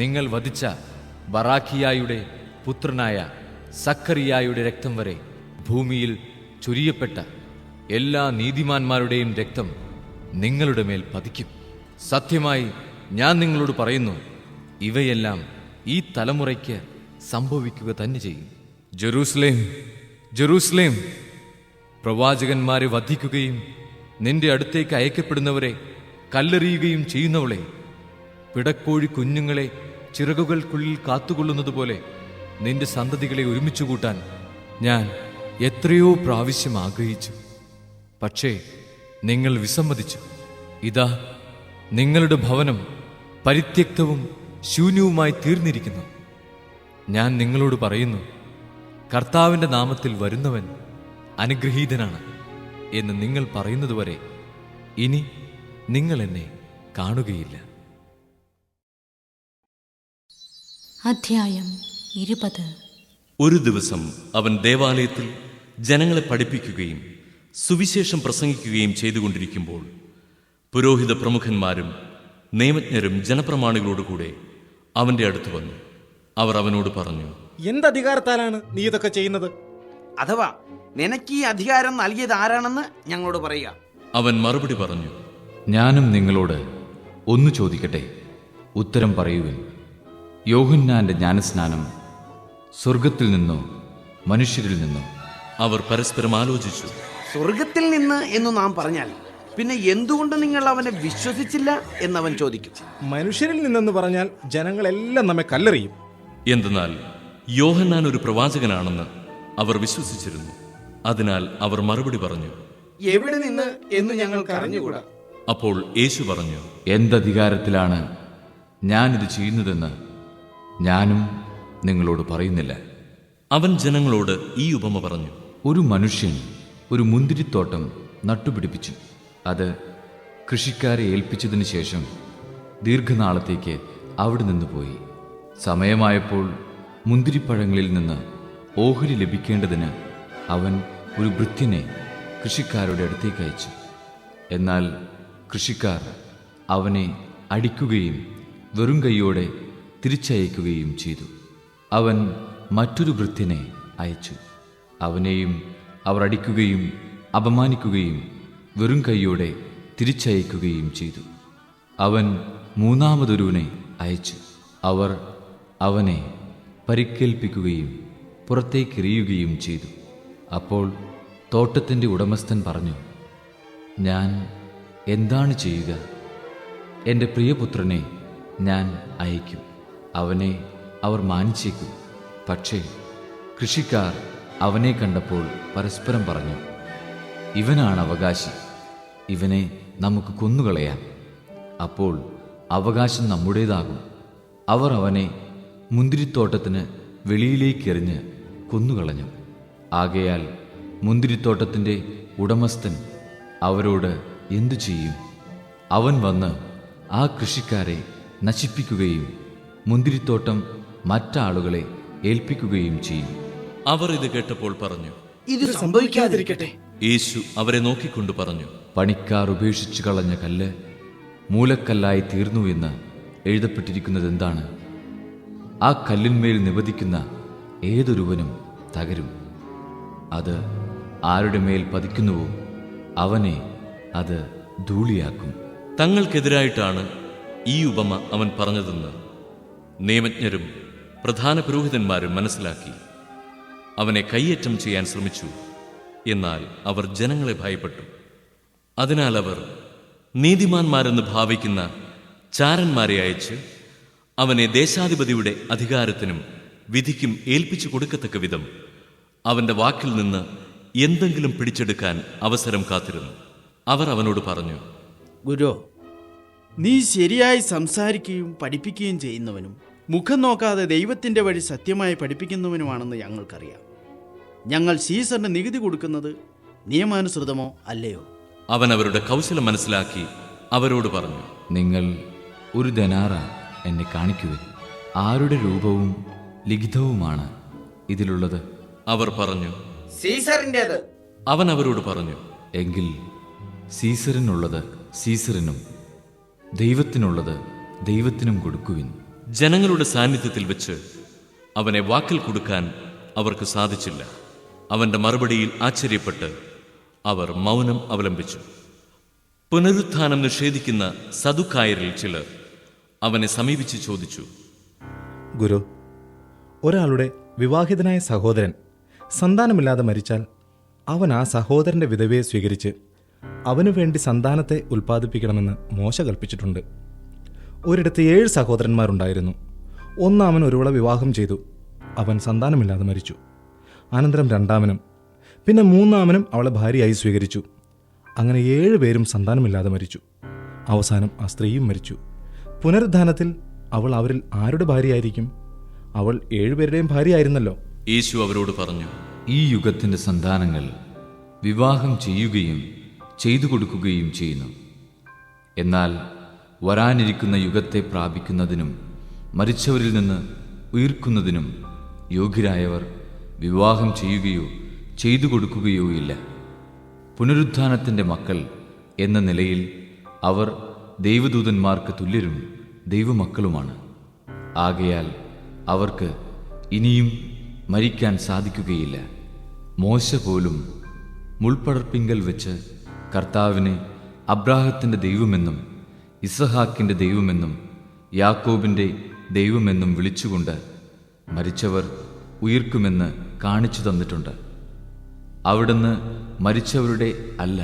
നിങ്ങൾ വധിച്ച ബറാഖിയായുടെ പുത്രനായ സക്കറിയായുടെ രക്തം വരെ ഭൂമിയിൽ ചൊരിയപ്പെട്ട എല്ലാ നീതിമാന്മാരുടെയും രക്തം നിങ്ങളുടെ മേൽ പതിക്കും. സത്യമായി ഞാൻ നിങ്ങളോട് പറയുന്നു, ഇവയെല്ലാം ഈ തലമുറയ്ക്ക് സംഭവിക്കുക തന്നെ ചെയ്യും. ജെറൂസലേം, ജെറൂസലേം, പ്രവാചകന്മാരെ വധിക്കുകയും നിന്റെ അടുത്തേക്ക് അയക്കപ്പെടുന്നവരെ കല്ലെറിയുകയും ചെയ്യുന്നവളെ, പിടക്കോഴി കുഞ്ഞുങ്ങളെ ചിറകുകൾക്കുള്ളിൽ കാത്തുകൊള്ളുന്നത് പോലെ നിന്റെ സന്തതികളെ ഒരുമിച്ച് കൂട്ടാൻ ഞാൻ എത്രയോ പ്രാവശ്യം ആഗ്രഹിച്ചു. പക്ഷേ നിങ്ങൾ വിസമ്മതിച്ചു. ഇതാ നിങ്ങളുടെ ഭവനം പരിത്യക്തവും ശൂന്യവുമായി തീർന്നിരിക്കുന്നു. ഞാൻ നിങ്ങളോട് പറയുന്നു, കർത്താവിൻ്റെ നാമത്തിൽ വരുന്നവൻ അനുഗ്രഹീതനാണ് എന്ന് നിങ്ങൾ പറയുന്നതുവരെ ഇനി നിങ്ങൾ എന്നെ കാണുകയില്ല. അധ്യായം 20. ഒരു ദിവസം അവൻ ദേവാലയത്തിൽ ജനങ്ങളെ പഠിപ്പിക്കുകയും സുവിശേഷം പ്രസംഗിക്കുകയും ചെയ്തുകൊണ്ടിരിക്കുമ്പോൾ പുരോഹിത പ്രമുഖന്മാരും നിയമജ്ഞരും ജനപ്രമാണികളോടുകൂടെ അവൻ്റെ അടുത്ത് വന്നു. അവർ അവനോട് പറഞ്ഞു, എന്തധികാരത്താലാണ് നീ ഇതൊക്കെ ചെയ്യുന്നത്? അഥവാ നിനക്ക് ഈ അധികാരം നൽകിയത് ആരാണെന്ന് ഞങ്ങളോട് പറയുക. അവൻ മറുപടി പറഞ്ഞു, ഞാനും നിങ്ങളോട് ഒന്ന് ചോദിക്കട്ടെ, ഉത്തരം പറയുവിൻ. യോഹന്നാന്റെ ജ്ഞാനസ്നാനം സ്വർഗത്തിൽ നിന്നോ മനുഷ്യരിൽ നിന്നോ? അവർ പരസ്പരം ആലോചിച്ചു. സ്വർഗത്തിൽ നിന്ന് എന്ന് നാം പറഞ്ഞാൽ പിന്നെ എന്തുകൊണ്ട് നിങ്ങൾ അവനെ വിശ്വസിച്ചില്ല എന്നവൻ ചോദിക്കും. മനുഷ്യരിൽ നിന്നെന്ന് പറഞ്ഞാൽ ജനങ്ങളെല്ലാം നമ്മെ കല്ലെറിയും. എന്തെന്നാൽ യോഹന്നാൻ ഒരു പ്രവാചകനാണെന്ന് അവർ വിശ്വസിച്ചിരുന്നു. അതിനാൽ അവർ മറുപടി പറഞ്ഞു, എവിടെ നിന്ന് എന്ന് ഞങ്ങൾക്ക് അറിഞ്ഞുകൂടാ. അപ്പോൾ യേശു പറഞ്ഞു, എന്തധികാരത്തിലാണ് ഞാനിത് ചെയ്യുന്നതെന്ന് ഞാനും നിങ്ങളോട് പറയുന്നില്ല. അവൻ ജനങ്ങളോട് ഈ ഉപമ പറഞ്ഞു. ഒരു മനുഷ്യൻ ഒരു മുന്തിരിത്തോട്ടം നട്ടുപിടിപ്പിച്ചു. അത് കൃഷിക്കാരെ ഏൽപ്പിച്ചതിന് ശേഷം ദീർഘനാളത്തേക്ക് അവിടെ നിന്ന് പോയി. സമയമായപ്പോൾ മുന്തിരിപ്പഴങ്ങളിൽ നിന്ന് ഓഹരി ലഭിക്കേണ്ടതിന് അവൻ ഒരു ഭൃത്യനെ കൃഷിക്കാരുടെ അടുത്തേക്ക് അയച്ചു. എന്നാൽ കൃഷിക്കാർ അവനെ അടിക്കുകയും വെറും കൈയോടെ തിരിച്ചയക്കുകയും ചെയ്തു. അവൻ മറ്റൊരു ഭൃത്യനെ അയച്ചു. അവനെയും അവർ അടിക്കുകയും അപമാനിക്കുകയും വെറും കൈയോടെ തിരിച്ചയക്കുകയും ചെയ്തു. അവൻ മൂന്നാമതൊരുവനെ അയച്ചു. അവർ അവനെ പരിക്കേൽപ്പിക്കുകയും പുറത്തേക്കെറിയുകയും ചെയ്തു. അപ്പോൾ തോട്ടത്തിൻ്റെ ഉടമസ്ഥൻ പറഞ്ഞു, ഞാൻ എന്താണ് ചെയ്യുക? എൻ്റെ പ്രിയപുത്രനെ ഞാൻ അയക്കും, അവനെ അവർ മാനിച്ചേക്കും. പക്ഷേ കൃഷിക്കാർ അവനെ കണ്ടപ്പോൾ പരസ്പരം പറഞ്ഞു, ഇവനാണ് അവകാശി, ഇവനെ നമുക്ക് കൊന്നുകളയാം, അപ്പോൾ അവകാശം നമ്മുടേതാകും. അവർ അവനെ മുന്തിരിത്തോട്ടത്തിന് വെളിയിലേക്കെറിഞ്ഞ് കൊന്നുകളഞ്ഞു. ആകയാൽ മുന്തിരിത്തോട്ടത്തിൻ്റെ ഉടമസ്ഥൻ അവരോട് എന്തു ചെയ്യും? അവൻ വന്ന് ആ കൃഷിക്കാരെ നശിപ്പിക്കുകയും മുന്തിരിത്തോട്ടം മറ്റാളുകളെ ഏൽപ്പിക്കുകയും ചെയ്യും. അവർ ഇത് കേട്ടപ്പോൾ പറഞ്ഞു, ഇത് സംഭവിക്കാതിരിക്കട്ടെ. യേശു അവരെ നോക്കിക്കൊണ്ട് പറഞ്ഞു, പണിക്കാർ ഉപേക്ഷിച്ചു കളഞ്ഞ കല്ല് മൂലക്കല്ലായി തീർന്നു എന്ന് എഴുതപ്പെട്ടിരിക്കുന്നത് എന്താണ്? ആ കല്ലിന്മേൽ നിവദിക്കുന്ന ഏതൊരുവനും തകരും. അത് ആരുടെ മേൽ പതിക്കുന്നുവോ അവനെ അത് ധൂളിയാക്കും. തങ്ങൾക്കെതിരായിട്ടാണ് ഈ ഉപമ അവൻ പറഞ്ഞതെന്ന് നിയമജ്ഞരും പ്രധാന പുരോഹിതന്മാരും മനസ്സിലാക്കി അവനെ കയ്യേറ്റം ചെയ്യാൻ ശ്രമിച്ചു. എന്നാൽ അവർ ജനങ്ങളെ ഭയപ്പെട്ടു. അതിനാൽ അവർ നീതിമാന്മാരെന്ന് ഭാവിക്കുന്ന ചാരന്മാരെ അയച്ച് അവനെ ദേശാധിപതിയുടെ അധികാരത്തിനും വിധിക്കും ഏൽപ്പിച്ചു കൊടുക്കത്തക്ക വിധം അവന്റെ വാക്കിൽ നിന്ന് എന്തെങ്കിലും പിടിച്ചെടുക്കാൻ അവസരം കാത്തിരുന്നു. അവർ അവനോട് പറഞ്ഞു, ഗുരു, നീ ശരിയായി സംസാരിക്കുകയും പഠിപ്പിക്കുകയും ചെയ്യുന്നവനും മുഖം നോക്കാതെ ദൈവത്തിൻ്റെ വഴി സത്യമായി പഠിപ്പിക്കുന്നവനുമാണെന്ന് ഞങ്ങൾക്കറിയാം. ഞങ്ങൾ സീസറിന് നികുതി കൊടുക്കുന്നത് നിയമാനുസൃതമോ അല്ലയോ? അവൻ അവരുടെ കൗശലം മനസ്സിലാക്കി അവരോട് പറഞ്ഞു, നിങ്ങൾ ഒരു ദനാറ എന്നെ കാണിക്കുവിൻ. ആരുടെ രൂപവും ലിഖിതവുമാണ് ഇതിലുള്ളത്? അവർ പറഞ്ഞു, സീസറിൻ്റേത്. അവൻ അവരോട് പറഞ്ഞു, എങ്കിൽ സീസറിനുള്ളത് സീസറിനും ദൈവത്തിനുള്ളത് ദൈവത്തിനും കൊടുക്കുവിൻ. ജനങ്ങളുടെ സാന്നിധ്യത്തിൽ വെച്ച് അവനെ വാക്കിൽ കൊടുക്കാൻ അവർക്ക് സാധിച്ചില്ല. അവന്റെ മറുപടിയിൽ ആശ്ചര്യപ്പെട്ട് അവർ മൗനം അവലംബിച്ചു. പുനരുത്ഥാനം നിഷേധിക്കുന്ന സദുക്കായരിൽ ചിലർ അവനെ സമീപിച്ച് ചോദിച്ചു, ഗുരു, ഒരാളുടെ വിവാഹിതനായ സഹോദരൻ സന്താനമില്ലാതെ മരിച്ചാൽ അവൻ ആ സഹോദരൻ്റെ വിധവയെ സ്വീകരിച്ച് അവനു വേണ്ടി സന്താനത്തെ ഉൽപ്പാദിപ്പിക്കണമെന്ന് മോശ കൽപ്പിച്ചിട്ടുണ്ട്. ഒരിടത്ത് 7 സഹോദരന്മാരുണ്ടായിരുന്നു. ഒന്നാമൻ ഒരുവളെ വിവാഹം ചെയ്തു. അവൻ സന്താനമില്ലാതെ മരിച്ചു. അനന്തരം രണ്ടാമനും പിന്നെ മൂന്നാമനും അവളെ ഭാര്യയായി സ്വീകരിച്ചു. അങ്ങനെ 7 പേരും സന്താനമില്ലാതെ മരിച്ചു. അവസാനം ആ സ്ത്രീയും മരിച്ചു. പുനരുദ്ധാനത്തിൽ അവൾ അവരിൽ ആരുടെ ഭാര്യയായിരിക്കും? അവൾ 7 പേരുടെയും ഭാര്യയായിരുന്നല്ലോ. യേശു അവരോട് പറഞ്ഞു, ഈ യുഗത്തിൻ്റെ സന്താനങ്ങൾ വിവാഹം ചെയ്യുകയും ചെയ്തു കൊടുക്കുകയും ചെയ്യുന്നു. എന്നാൽ വരാനിരിക്കുന്ന യുഗത്തെ പ്രാപിക്കുന്നതിനും മരിച്ചവരിൽ നിന്ന് ഉയിർക്കുന്നതിനും യോഗ്യരായവർ വിവാഹം ചെയ്യുകയോ ചെയ്തു കൊടുക്കുകയോ ഇല്ല. പുനരുത്ഥാനത്തിൻ്റെ മക്കൾ എന്ന നിലയിൽ അവർ ദൈവദൂതന്മാർക്ക് തുല്യരും ദൈവമക്കളുമാണ്. ആകയാൽ അവർക്ക് ഇനിയും മരിക്കാൻ സാധിക്കുകയില്ല. മോശ പോലും മുൾപ്പടർപ്പിങ്കൽ വെച്ച് കർത്താവിനെ അബ്രാഹത്തിൻ്റെ ദൈവമെന്നും ഇസഹാക്കിൻ്റെ ദൈവമെന്നും യാക്കോബിൻ്റെ ദൈവമെന്നും വിളിച്ചുകൊണ്ട് മരിച്ചവർ ഉയിർക്കുമെന്ന് കാണിച്ചു തന്നിട്ടുണ്ട്. അവിടുന്ന് മരിച്ചവരുടെ അല്ല,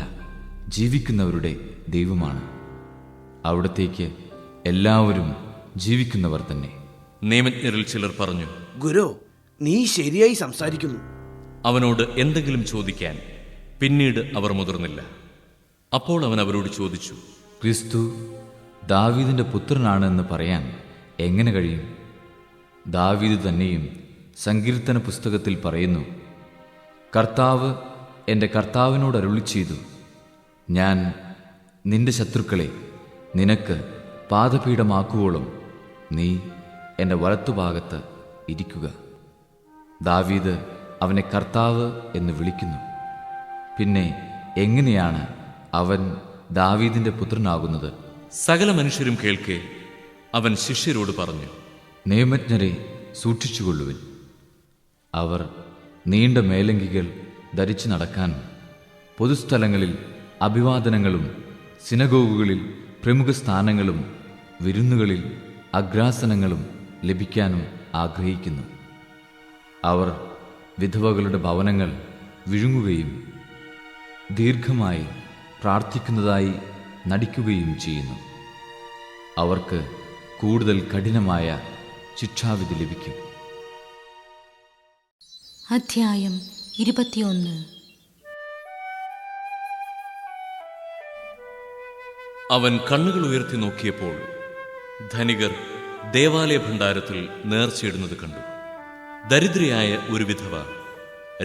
ജീവിക്കുന്നവരുടെ ദൈവമാണ്. അവിടത്തേക്ക് എല്ലാവരും ജീവിക്കുന്നവർ തന്നെ. നിയമജ്ഞരിൽ ചിലർ പറഞ്ഞു, ഗുരു, നീ ശരിയായി സംസാരിക്കുന്നു. അവനോട് എന്തെങ്കിലും ചോദിക്കാൻ പിന്നീട് അവർ മുതിർന്നില്ല. അപ്പോൾ അവൻ അവരോട് ചോദിച്ചു, ക്രിസ്തു ദാവീദിൻ്റെ പുത്രനാണെന്ന് പറയാൻ എങ്ങനെ കഴിയും? ദാവീദ് തന്നെയും സങ്കീർത്തന പുസ്തകത്തിൽ പറയുന്നു, കർത്താവ് എൻ്റെ കർത്താവിനോട് അരുളി ചെയ്തു, ഞാൻ നിന്റെ ശത്രുക്കളെ നിനക്ക് പാദപീഠമാക്കുവോളം നീ എൻ്റെ വലത്തുഭാഗത്ത് ഇരിക്കുക. ദാവീദ് അവനെ കർത്താവ് എന്ന് വിളിക്കുന്നു. പിന്നെ എങ്ങനെയാണ് അവൻ ദാവീദിൻ്റെ പുത്രനാകുന്നത്? സകല മനുഷ്യരും കേൾക്കെ അവൻ ശിഷ്യരോട് പറഞ്ഞു, നിയമജ്ഞരെ സൂക്ഷിച്ചുകൊള്ളുവിൻ. അവർ നീണ്ട മേലങ്കികൾ ധരിച്ചു നടക്കാനും പൊതുസ്ഥലങ്ങളിൽ അഭിവാദനങ്ങളും സിനഗോഗുകളിൽ പ്രമുഖ സ്ഥാനങ്ങളും വിരുന്നുകളിൽ അഗ്രാസനങ്ങളും ലഭിക്കാനും ആഗ്രഹിക്കുന്നു. അവർ വിധവകളുടെ ഭവനങ്ങൾ വിഴുങ്ങുകയും ദീർഘമായി പ്രാർത്ഥിക്കുന്നതായി നടിക്കുകയും ചെയ്യുന്നു. അവർക്ക് കൂടുതൽ കഠിനമായ ശിക്ഷാവിധി ലഭിക്കും. അധ്യായം 21. അവൻ കണ്ണുകൾ ഉയർത്തി നോക്കിയപ്പോൾ ധനികർ ദേവാലയ ഭണ്ഡാരത്തിൽ നേർച്ചയിടുന്നത് കണ്ടു. ദരിദ്രയായ ഒരു വിധവ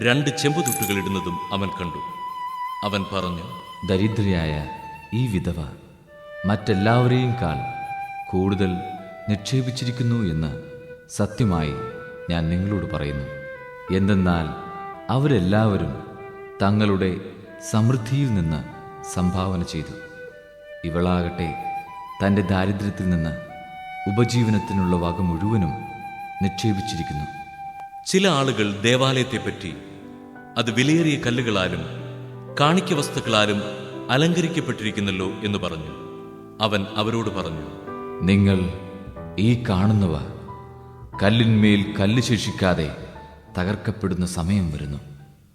2 ചെമ്പുതുട്ടുകൾ ഇടുന്നതും അവൻ കണ്ടു. അവൻ പറഞ്ഞു, ദരിദ്രയായ ഈ വിധവ മറ്റെല്ലാവരെയും കാൾ കൂടുതൽ നിക്ഷേപിച്ചിരിക്കുന്നു എന്ന് സത്യമായി ഞാൻ നിങ്ങളോട് പറയുന്നു. എന്തെന്നാൽ അവരെല്ലാവരും തങ്ങളുടെ സമൃദ്ധിയിൽ നിന്ന് സംഭാവന ചെയ്തു. ഇവളാകട്ടെ തൻ്റെ ദാരിദ്ര്യത്തിൽ നിന്ന് ഉപജീവനത്തിനുള്ള വക മുഴുവനും നിക്ഷേപിച്ചിരിക്കുന്നു. ചില ആളുകൾ ദേവാലയത്തെപ്പറ്റി അത് വിലയേറിയ കല്ലുകളാലും കാണിക്ക വസ്തുക്കളാലും അലങ്കരിക്കപ്പെട്ടിരിക്കുന്നല്ലോ എന്ന് പറഞ്ഞു. അവൻ അവരോട് പറഞ്ഞു, നിങ്ങൾ ഈ കാണുന്നവ കല്ലിന്മേൽ കല്ല് ശേഷിക്കാതെ തകർക്കപ്പെടുന്ന സമയം വരുന്നു.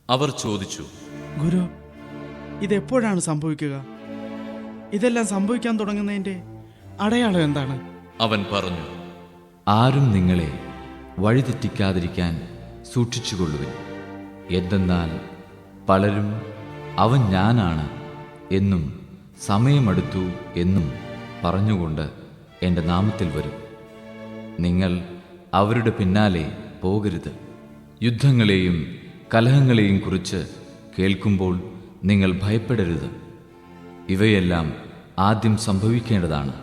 അവർ ചോദിച്ചു, ഗുരു, ഇതെപ്പോഴാണ് സംഭവിക്കുക? ഇതെല്ലാം സംഭവിക്കാൻ തുടങ്ങുന്നതിൻ്റെ അടയാളം എന്താണ്? അവൻ പറഞ്ഞു, ആരും നിങ്ങളെ വഴിതെറ്റിക്കാതിരിക്കാൻ സൂക്ഷിച്ചുകൊള്ളുവിൻ. എന്തെന്നാൽ പലരും അവൻ ഞാനാണ് എന്നും സമയമടുത്തു എന്നും പറഞ്ഞുകൊണ്ട് എൻ്റെ നാമത്തിൽ വരും. നിങ്ങൾ അവരുടെ പിന്നാലെ പോകരുത്. യുദ്ധങ്ങളെയും കലഹങ്ങളെയും കുറിച്ച് കേൾക്കുമ്പോൾ നിങ്ങൾ ഭയപ്പെടരുത്. ഇവയെല്ലാം ആദ്യം സംഭവിക്കേണ്ടതാണ്,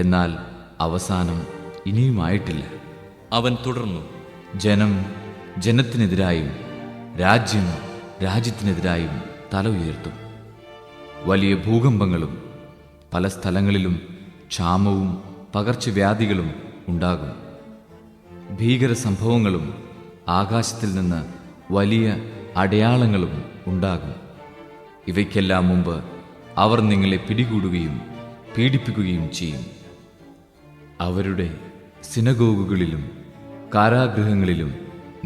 എന്നാൽ അവസാനം ഇനിയുമായിട്ടില്ല. അവൻ തുടർന്നു, ജനം ജനത്തിനെതിരായും രാജ്യം രാജ്യത്തിനെതിരായും തല ഉയർത്തും. വലിയ ഭൂകമ്പങ്ങളും പല സ്ഥലങ്ങളിലും ക്ഷാമവും പകർച്ചവ്യാധികളും ഉണ്ടാകും. ഭീകര സംഭവങ്ങളും ആകാശത്തിൽ നിന്ന് വലിയ അടയാളങ്ങളും ഉണ്ടാകും. ഇവയ്ക്കെല്ലാം മുമ്പ് അവർ നിങ്ങളെ പിടികൂടുകയും പീഡിപ്പിക്കുകയും ചെയ്യും. അവരുടെ സിനഗോഗുകളിലും കാരാഗൃഹങ്ങളിലും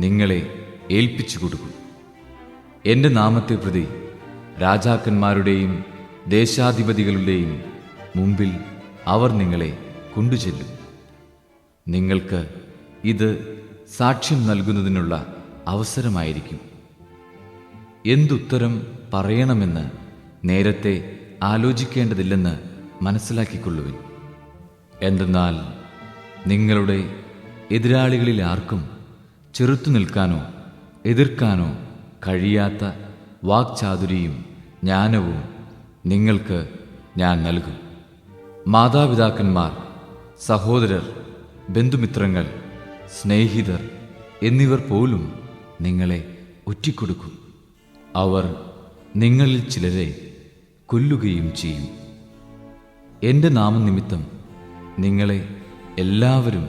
നിങ്ങളെ ഏൽപ്പിച്ചു കൊടുക്കും. എൻ്റെ നാമത്തെ പ്രതി രാജാക്കന്മാരുടെയും ദേശാധിപതികളുടെയും മുമ്പിൽ അവർ നിങ്ങളെ കൊണ്ടുചെല്ലും. നിങ്ങൾക്ക് ഇത് സാക്ഷ്യം നൽകുന്നതിനുള്ള അവസരമായിരിക്കും. എന്തുത്തരം പറയണമെന്ന് നേരത്തെ ആലോചിക്കേണ്ടതില്ലെന്ന് മനസ്സിലാക്കിക്കൊള്ളുവിൻ. എന്തെന്നാൽ നിങ്ങളുടെ എതിരാളികളിൽ ആർക്കും ചെറുത്തു നിൽക്കാനോ എതിർക്കാനോ കഴിയാത്ത വാക്ചാതുരിയും ജ്ഞാനവും നിങ്ങൾക്ക് ഞാൻ നൽകും. മാതാപിതാക്കന്മാർ, സഹോദരർ, ബന്ധുമിത്രങ്ങൾ, സ്നേഹിതർ എന്നിവർ പോലും നിങ്ങളെ ഒറ്റിക്കൊടുക്കും. അവർ നിങ്ങളിൽ ചിലരെ കൊല്ലുകയും ചെയ്യും. എൻ്റെ നാമനിമിത്തം നിങ്ങളെ എല്ലാവരും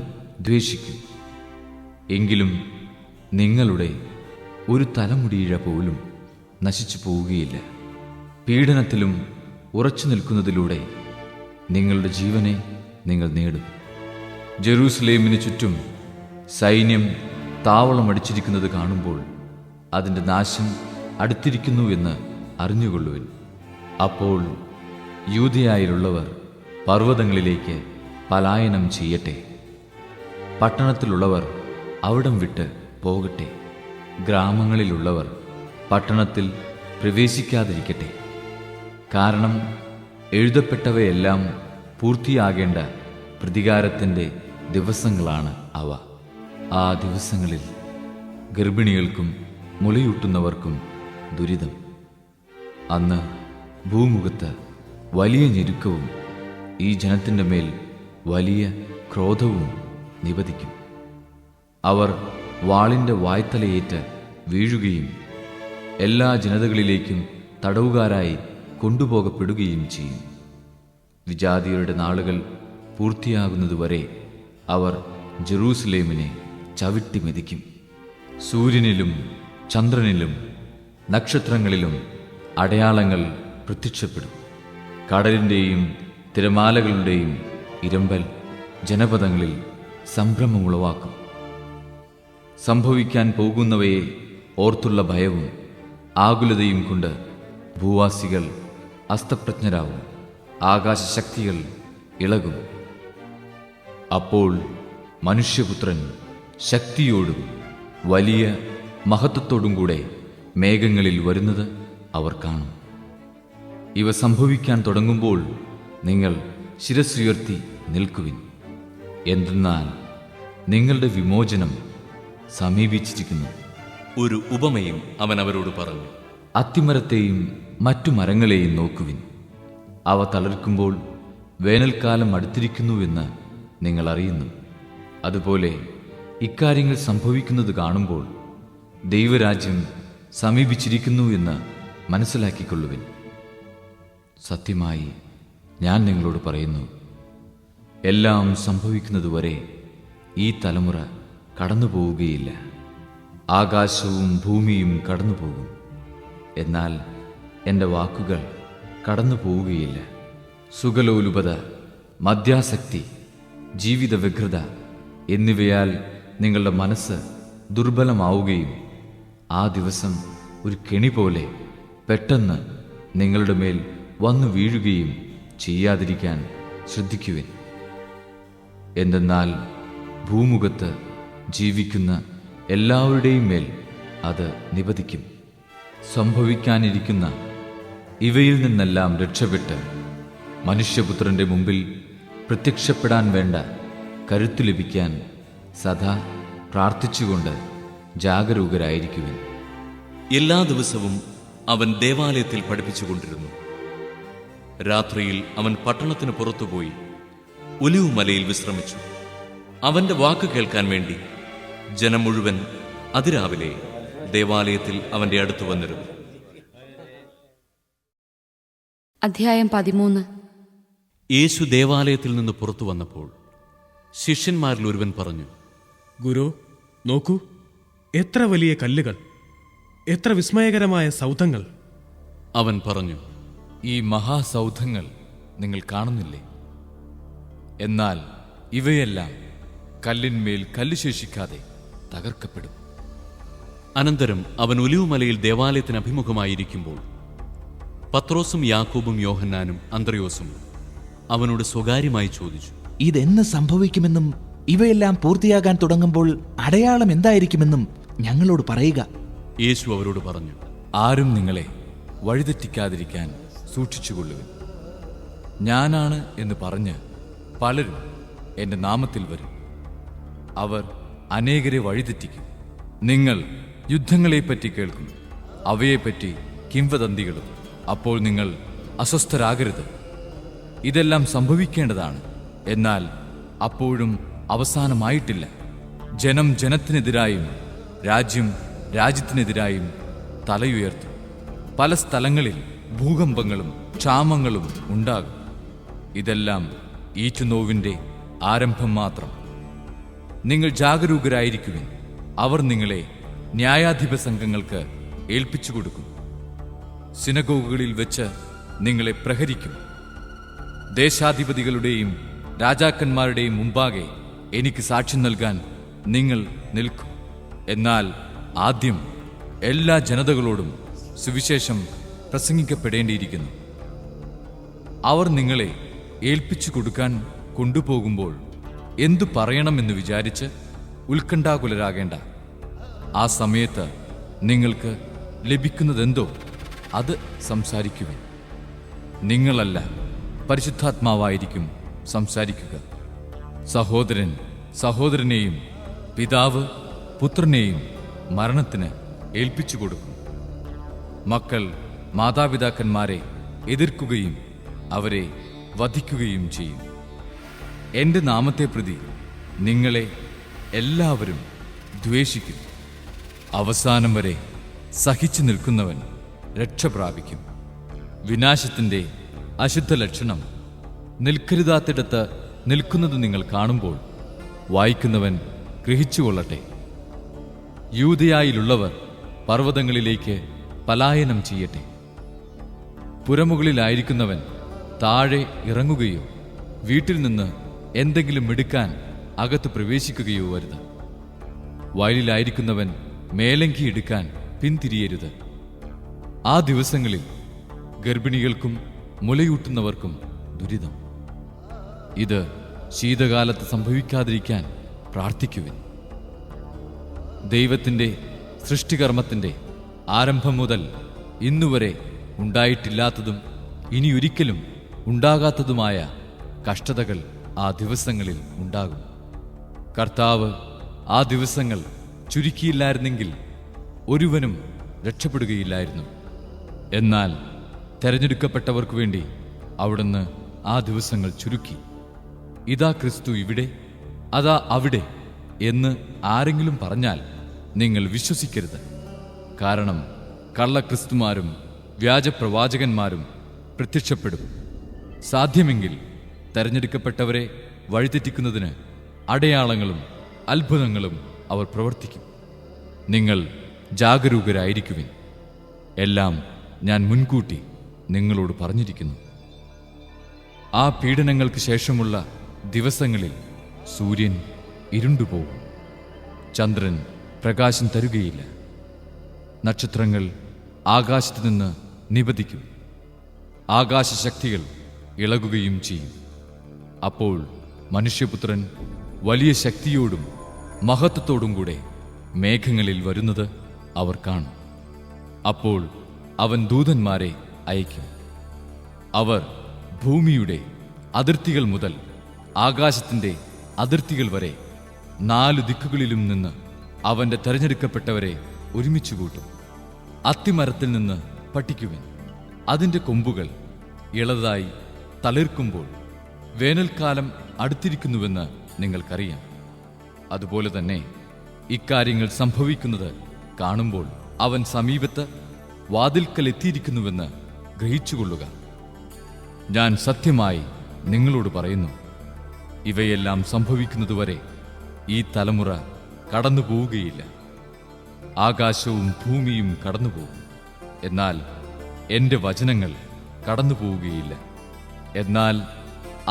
ദ്വേഷിക്കും. എങ്കിലും നിങ്ങളുടെ ഒരു തലമുടിയിഴ പോലും നശിച്ചു പോവുകയില്ല. പീഡനത്തിലും ഉറച്ചു നിൽക്കുന്നതിലൂടെ നിങ്ങളുടെ ജീവനെ നിങ്ങൾ നേടും. ജെറൂസലേമിന് ചുറ്റും സൈന്യം താവളമടിച്ചിരിക്കുന്നത് കാണുമ്പോൾ അതിൻ്റെ നാശം അടുത്തിരിക്കുന്നു എന്ന് അറിഞ്ഞുകൊള്ളുവിൻ. അപ്പോൾ യൂദയായിലുള്ളവർ പർവ്വതങ്ങളിലേക്ക് പലായനം ചെയ്യട്ടെ. പട്ടണത്തിലുള്ളവർ അവിടം വിട്ട് പോകട്ടെ. ഗ്രാമങ്ങളിലുള്ളവർ പട്ടണത്തിൽ പ്രവേശിക്കാതിരിക്കട്ടെ. കാരണം എഴുതപ്പെട്ടവയെല്ലാം പൂർത്തിയാകേണ്ട പ്രതികാരത്തിൻ്റെ ദിവസങ്ങളാണ് അവ. ആ ദിവസങ്ങളിൽ ഗർഭിണികൾക്കും മുലയൂട്ടുന്നവർക്കും ദുരിതം. അന്ന് ഭൂമുഖത്ത് വലിയ ഞെരുക്കവും ഈ ജനത്തിൻ്റെ മേൽ വലിയ ക്രോധവും നിപതിക്കും. അവർ വാളിൻ്റെ വായ്ത്തലയേറ്റ് വീഴുകയും എല്ലാ ജനതകളിലേക്കും തടവുകാരായി കൊണ്ടുപോകപ്പെടുകയും ചെയ്യും. വിജാതിയരുടെ നാളുകൾ പൂർത്തിയാകുന്നതുവരെ അവർ ജെറൂസലേമിനെ ചവിട്ടി മെതിക്കും. സൂര്യനിലും ചന്ദ്രനിലും നക്ഷത്രങ്ങളിലും അടയാളങ്ങൾ പ്രത്യക്ഷപ്പെടും. കടലിൻ്റെയും തിരമാലകളുടെയും ഇരമ്പൽ ജനപദങ്ങളിൽ സംഭ്രമമുളവാക്കും. സംഭവിക്കാൻ പോകുന്നവയെ ഓർത്തുള്ള ഭയവും ആകുലതയും കൊണ്ട് ഭൂവാസികൾ അസ്തപ്രജ്ഞരാവും. ആകാശശക്തികൾ ഇളകും. അപ്പോൾ മനുഷ്യപുത്രൻ ശക്തിയോടും വലിയ മഹത്വത്തോടും കൂടെ മേഘങ്ങളിൽ വരുന്നത് അവർ കാണും. ഇവ സംഭവിക്കാൻ തുടങ്ങുമ്പോൾ നിങ്ങൾ ശിരസ്സുയർത്തി നിൽക്കുവിൻ. എന്തെന്നാൽ നിങ്ങളുടെ വിമോചനം സമീപിച്ചിരിക്കുന്നു. ഒരു ഉപമയും അവൻ അവരോട് പറഞ്ഞു. അത്തിമരത്തെയും മറ്റു മരങ്ങളെയും നോക്കുവിൻ. അവ തളിർക്കുമ്പോൾ വേനൽക്കാലം അടുത്തിരിക്കുന്നുവെന്ന് നിങ്ങൾ അറിയുന്നു. അതുപോലെ ഇക്കാര്യങ്ങൾ സംഭവിക്കുന്നത് കാണുമ്പോൾ ദൈവരാജ്യം സമീപിച്ചിരിക്കുന്നു എന്ന് മനസ്സിലാക്കിക്കൊള്ളുവിൻ. സത്യമായി ഞാൻ നിങ്ങളോട് പറയുന്നു, എല്ലാം സംഭവിക്കുന്നതുവരെ ഈ തലമുറ കടന്നു പോവുകയില്ല. ആകാശവും ഭൂമിയും കടന്നു പോകും, എന്നാൽ എൻ്റെ വാക്കുകൾ കടന്നു പോവുകയില്ല. സുഖലോലുപത, മദ്യാസക്തി, ജീവിത വ്യഗ്രത എന്നിവയാൽ നിങ്ങളുടെ മനസ്സ് ദുർബലമാവുകയും ആ ദിവസം ഒരു കെണി പോലെ പെട്ടെന്ന് നിങ്ങളുടെ മേൽ വന്നു വീഴുകയും ചെയ്യാതിരിക്കാൻ ശ്രദ്ധിക്കുവിൻ. എന്തെന്നാൽ ഭൂമുഖത്ത് ജീവിക്കുന്ന എല്ലാവരുടെയും മേൽ അത് നിപതിക്കും. സംഭവിക്കാനിരിക്കുന്ന ഇവയിൽ നിന്നെല്ലാം രക്ഷപ്പെട്ട് മനുഷ്യപുത്രന്റെ മുമ്പിൽ പ്രത്യക്ഷപ്പെടാൻ വേണ്ട കരുത്തു ലഭിക്കാൻ സദാ പ്രാർത്ഥിച്ചുകൊണ്ട് ജാഗരൂകരായിരിക്കുവിൻ. എല്ലാ ദിവസവും അവൻ ദേവാലയത്തിൽ പഠിപ്പിച്ചുകൊണ്ടിരുന്നു. രാത്രിയിൽ അവൻ പട്ടണത്തിന് പുറത്തുപോയി ഒലിവുമലയിൽ വിശ്രമിച്ചു. അവന്റെ വാക്ക് കേൾക്കാൻ വേണ്ടി ജനം മുഴുവൻ അതിരാവിലെ ദേവാലയത്തിൽ അവന്റെ അടുത്ത് വന്നിരുന്നു. അധ്യായം 13. യേശു ദേവാലയത്തിൽ നിന്ന് പുറത്തു വന്നപ്പോൾ ശിഷ്യന്മാരിൽ ഒരുവൻ പറഞ്ഞു, ഗുരു, നോക്കൂ, എത്ര വലിയ കല്ലുകൾ, എത്ര വിസ്മയകരമായ സൗധങ്ങൾ. അവൻ പറഞ്ഞു, ഈ മഹാസൗധങ്ങൾ നിങ്ങൾ കാണുന്നില്ലേ? എന്നാൽ ഇവയെല്ലാം കല്ലിന്മേൽ കല്ല് ശേഷിക്കാതെ തകർക്കപ്പെടും. അനന്തരം അവൻ ഒലിവുമലയിൽ ദേവാലയത്തിന് അഭിമുഖമായിരിക്കുമ്പോൾ പത്രോസും യാക്കോബും യോഹന്നാനും അന്ത്രയോസും അവനോട് സ്വകാര്യമായി ചോദിച്ചു, ഇതെന്ന് സംഭവിക്കുമെന്നും ഇവയെല്ലാം പൂർത്തിയാകാൻ തുടങ്ങുമ്പോൾ അടയാളം എന്തായിരിക്കുമെന്നും ഞങ്ങളോട് പറയുക. യേശു അവരോട് പറഞ്ഞു, ആരും നിങ്ങളെ വഴിതെറ്റിക്കാതിരിക്കാൻ സൂക്ഷിച്ചുകൊള്ളുവിൻ. ഞാനാണ് എന്ന് പറഞ്ഞ് പലരും എൻ്റെ നാമത്തിൽ വരും. അവർ അനേകരെ വഴിതെറ്റിക്കും. നിങ്ങൾ യുദ്ധങ്ങളെപ്പറ്റി കേൾക്കും, അവയെപ്പറ്റി കിംവദന്തികളും. അപ്പോൾ നിങ്ങൾ അസ്വസ്ഥരാകരുത്. ഇതെല്ലാം സംഭവിക്കേണ്ടതാണ്, എന്നാൽ അപ്പോഴും അവസാനമായിട്ടില്ല. ജനം ജനത്തിനെതിരായും രാജ്യം രാജ്യത്തിനെതിരായും തലയുയർത്തും. പല സ്ഥലങ്ങളിൽ ഭൂകമ്പങ്ങളും ക്ഷാമങ്ങളും ഉണ്ടാകും. ഇതെല്ലാം ഈറ്റുനോവിൻ്റെ ആരംഭം മാത്രം. നിങ്ങൾ ജാഗരൂകരായിരിക്കുവിൻ. അവർ നിങ്ങളെ ന്യായാധിപ സംഘങ്ങൾക്ക് ഏൽപ്പിച്ചു കൊടുക്കും. സിനഗോഗുകളിൽ വെച്ച് നിങ്ങളെ പ്രഹരിക്കും. ദേശാധിപതികളുടെയും രാജാക്കന്മാരുടെയും മുമ്പാകെ എനിക്ക് സാക്ഷ്യം നൽകാൻ നിങ്ങൾ നിൽക്കും. എന്നാൽ ആദ്യം എല്ലാ ജനതകളോടും സുവിശേഷം പ്രസംഗിക്കപ്പെടേണ്ടിയിരിക്കുന്നു. അവർ നിങ്ങളെ ഏൽപ്പിച്ചു കൊടുക്കാൻ കൊണ്ടുപോകുമ്പോൾ എന്തു പറയണമെന്ന് വിചാരിച്ച് ഉത്കണ്ഠാകുലരാകേണ്ട. ആ സമയത്ത് നിങ്ങൾക്ക് ലഭിക്കുന്നതെന്തോ അത് സംസാരിക്കുവിൻ. നിങ്ങളല്ല, പരിശുദ്ധാത്മാവായിരിക്കും സംസാരിക്കുക. സഹോദരൻ സഹോദരനെയും പിതാവ് പുത്രനെയും മരണത്തിന് ഏൽപ്പിച്ചു കൊടുക്കും. മക്കൾ മാതാപിതാക്കന്മാരെ എതിർക്കുകയും അവരെ വധിക്കുകയും ചെയ്യും. എൻ്റെ നാമത്തെ പ്രതി നിങ്ങളെ എല്ലാവരും ദ്വേഷിക്കും. അവസാനം വരെ സഹിച്ചു നിൽക്കുന്നവൻ രക്ഷ പ്രാപിക്കും. വിനാശത്തിൻ്റെ അശുദ്ധ ലക്ഷണം നിൽക്കരുതാത്തിടത്ത് നിൽക്കുന്നത് നിങ്ങൾ കാണുമ്പോൾ വായിക്കുന്നവൻ ഗ്രഹിച്ചുകൊള്ളട്ടെ. യൂദയായിലുള്ളവർ പർവ്വതങ്ങളിലേക്ക് പലായനം ചെയ്യട്ടെ. പുരമുകളിലായിരിക്കുന്നവൻ താഴെ ഇറങ്ങുകയോ വീട്ടിൽ നിന്ന് എന്തെങ്കിലും എടുക്കാൻ അകത്ത് പ്രവേശിക്കുകയോ വരുത്. വയലിലായിരിക്കുന്നവൻ മേലങ്കി എടുക്കാൻ പിന്തിരിയരുത്. ആ ദിവസങ്ങളിൽ ഗർഭിണികൾക്കും മുലയൂട്ടുന്നവർക്കും ദുരിതം. ഇത് ശീതകാലത്ത് സംഭവിക്കാതിരിക്കാൻ പ്രാർത്ഥിക്കുവിൻ. ദൈവത്തിൻ്റെ സൃഷ്ടികർമ്മത്തിൻ്റെ ആരംഭം മുതൽ ഇന്നുവരെ ഉണ്ടായിട്ടില്ലാത്തതും ഇനിയൊരിക്കലും ഉണ്ടാകാത്തതുമായ കഷ്ടതകൾ ആ ദിവസങ്ങളിൽ ഉണ്ടാകും. കർത്താവ് ആ ദിവസങ്ങൾ ചുരുക്കിയില്ലായിരുന്നെങ്കിൽ ഒരുവനും രക്ഷപ്പെടുകയില്ലായിരുന്നു. എന്നാൽ തെരഞ്ഞെടുക്കപ്പെട്ടവർക്കു വേണ്ടി അവിടുന്ന് ആ ദിവസങ്ങൾ ചുരുക്കി. ഇതാ ക്രിസ്തു ഇവിടെ, അതാ അവിടെ എന്ന് ആരെങ്കിലും പറഞ്ഞാൽ നിങ്ങൾ വിശ്വസിക്കരുത്. കാരണം കള്ളക്രിസ്തുമാരും വ്യാജപ്രവാചകന്മാരും പ്രത്യക്ഷപ്പെടും. സാധ്യമെങ്കിൽ തെരഞ്ഞെടുക്കപ്പെട്ടവരെ വഴിതെറ്റിക്കുന്നതിന് അടയാളങ്ങളും അത്ഭുതങ്ങളും അവർ പ്രവർത്തിക്കും. നിങ്ങൾ ജാഗരൂകരായിരിക്കുവിൻ. എല്ലാം ഞാൻ മുൻകൂട്ടി നിങ്ങളോട് പറഞ്ഞിരിക്കുന്നു. ആ പീഡനങ്ങൾക്ക് ശേഷമുള്ള ദിവസങ്ങളിൽ സൂര്യൻ ഇരുണ്ടുപോകും, ചന്ദ്രൻ പ്രകാശം തരുകയില്ല, നക്ഷത്രങ്ങൾ ആകാശത്തു നിന്ന് നിപതിക്കും, ആകാശശക്തികൾ ഇളകുകയും ചെയ്യും. അപ്പോൾ മനുഷ്യപുത്രൻ വലിയ ശക്തിയോടും മഹത്വത്തോടും കൂടെ മേഘങ്ങളിൽ വരുന്നത് അവർ കാണും. അപ്പോൾ അവൻ ദൂതന്മാരെ അയക്കും. അവർ ഭൂമിയുടെ അതിർത്തികൾ മുതൽ ആകാശത്തിൻ്റെ അതിർത്തികൾ വരെ 4 ദിക്കുകളിലും നിന്ന് അവൻ്റെ തെരഞ്ഞെടുക്കപ്പെട്ടവരെ ഒരുമിച്ച് കൂട്ടും. അത്തിമരത്തിൽ നിന്ന് പഠിക്കുവിൻ. അതിൻ്റെ കൊമ്പുകൾ ഇളതായി തളിർക്കുമ്പോൾ വേനൽക്കാലം അടുത്തിരിക്കുന്നുവെന്ന് നിങ്ങൾക്കറിയാം. അതുപോലെ തന്നെ ഇക്കാര്യങ്ങൾ സംഭവിക്കുന്നത് കാണുമ്പോൾ അവൻ സമീപത്ത് വാതിൽക്കൽ എത്തിയിരിക്കുന്നുവെന്ന് ഗ്രഹിച്ചുകൊള്ളുക. ഞാൻ സത്യമായി നിങ്ങളോട് പറയുന്നു, ഇവയെല്ലാം സംഭവിക്കുന്നതുവരെ ഈ തലമുറ കടന്നുപോവുകയില്ല. ആകാശവും ഭൂമിയും കടന്നുപോകും, എന്നാൽ എൻ്റെ വചനങ്ങൾ കടന്നുപോവുകയില്ല. എന്നാൽ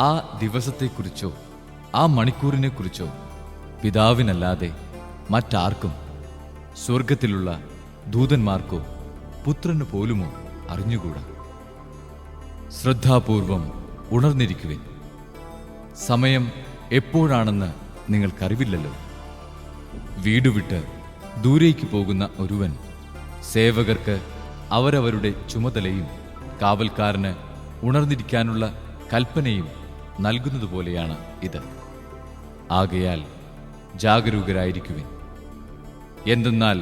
ആ ദിവസത്തെക്കുറിച്ചോ ആ മണിക്കൂറിനെക്കുറിച്ചോ പിതാവിനല്ലാതെ മറ്റാർക്കും, സ്വർഗത്തിലുള്ള ദൂതന്മാർക്കോ പുത്രന് പോലുമോ അറിഞ്ഞുകൂടാ. ശ്രദ്ധാപൂർവം ഉണർന്നിരിക്കുവിൻ. സമയം എപ്പോഴാണെന്ന് നിങ്ങൾക്കറിവില്ലല്ലോ. വീടുവിട്ട് ദൂരേക്ക് പോകുന്ന ഒരുവൻ സേവകർക്ക് അവരവരുടെ ചുമതലയും കാവൽക്കാരന് ഉണർന്നിരിക്കാനുള്ള കൽപ്പനയും നൽകുന്നതുപോലെയാണ് ഇത്. ആകയാൽ ജാഗരൂകരായിരിക്കുവിൻ. എന്തെന്നാൽ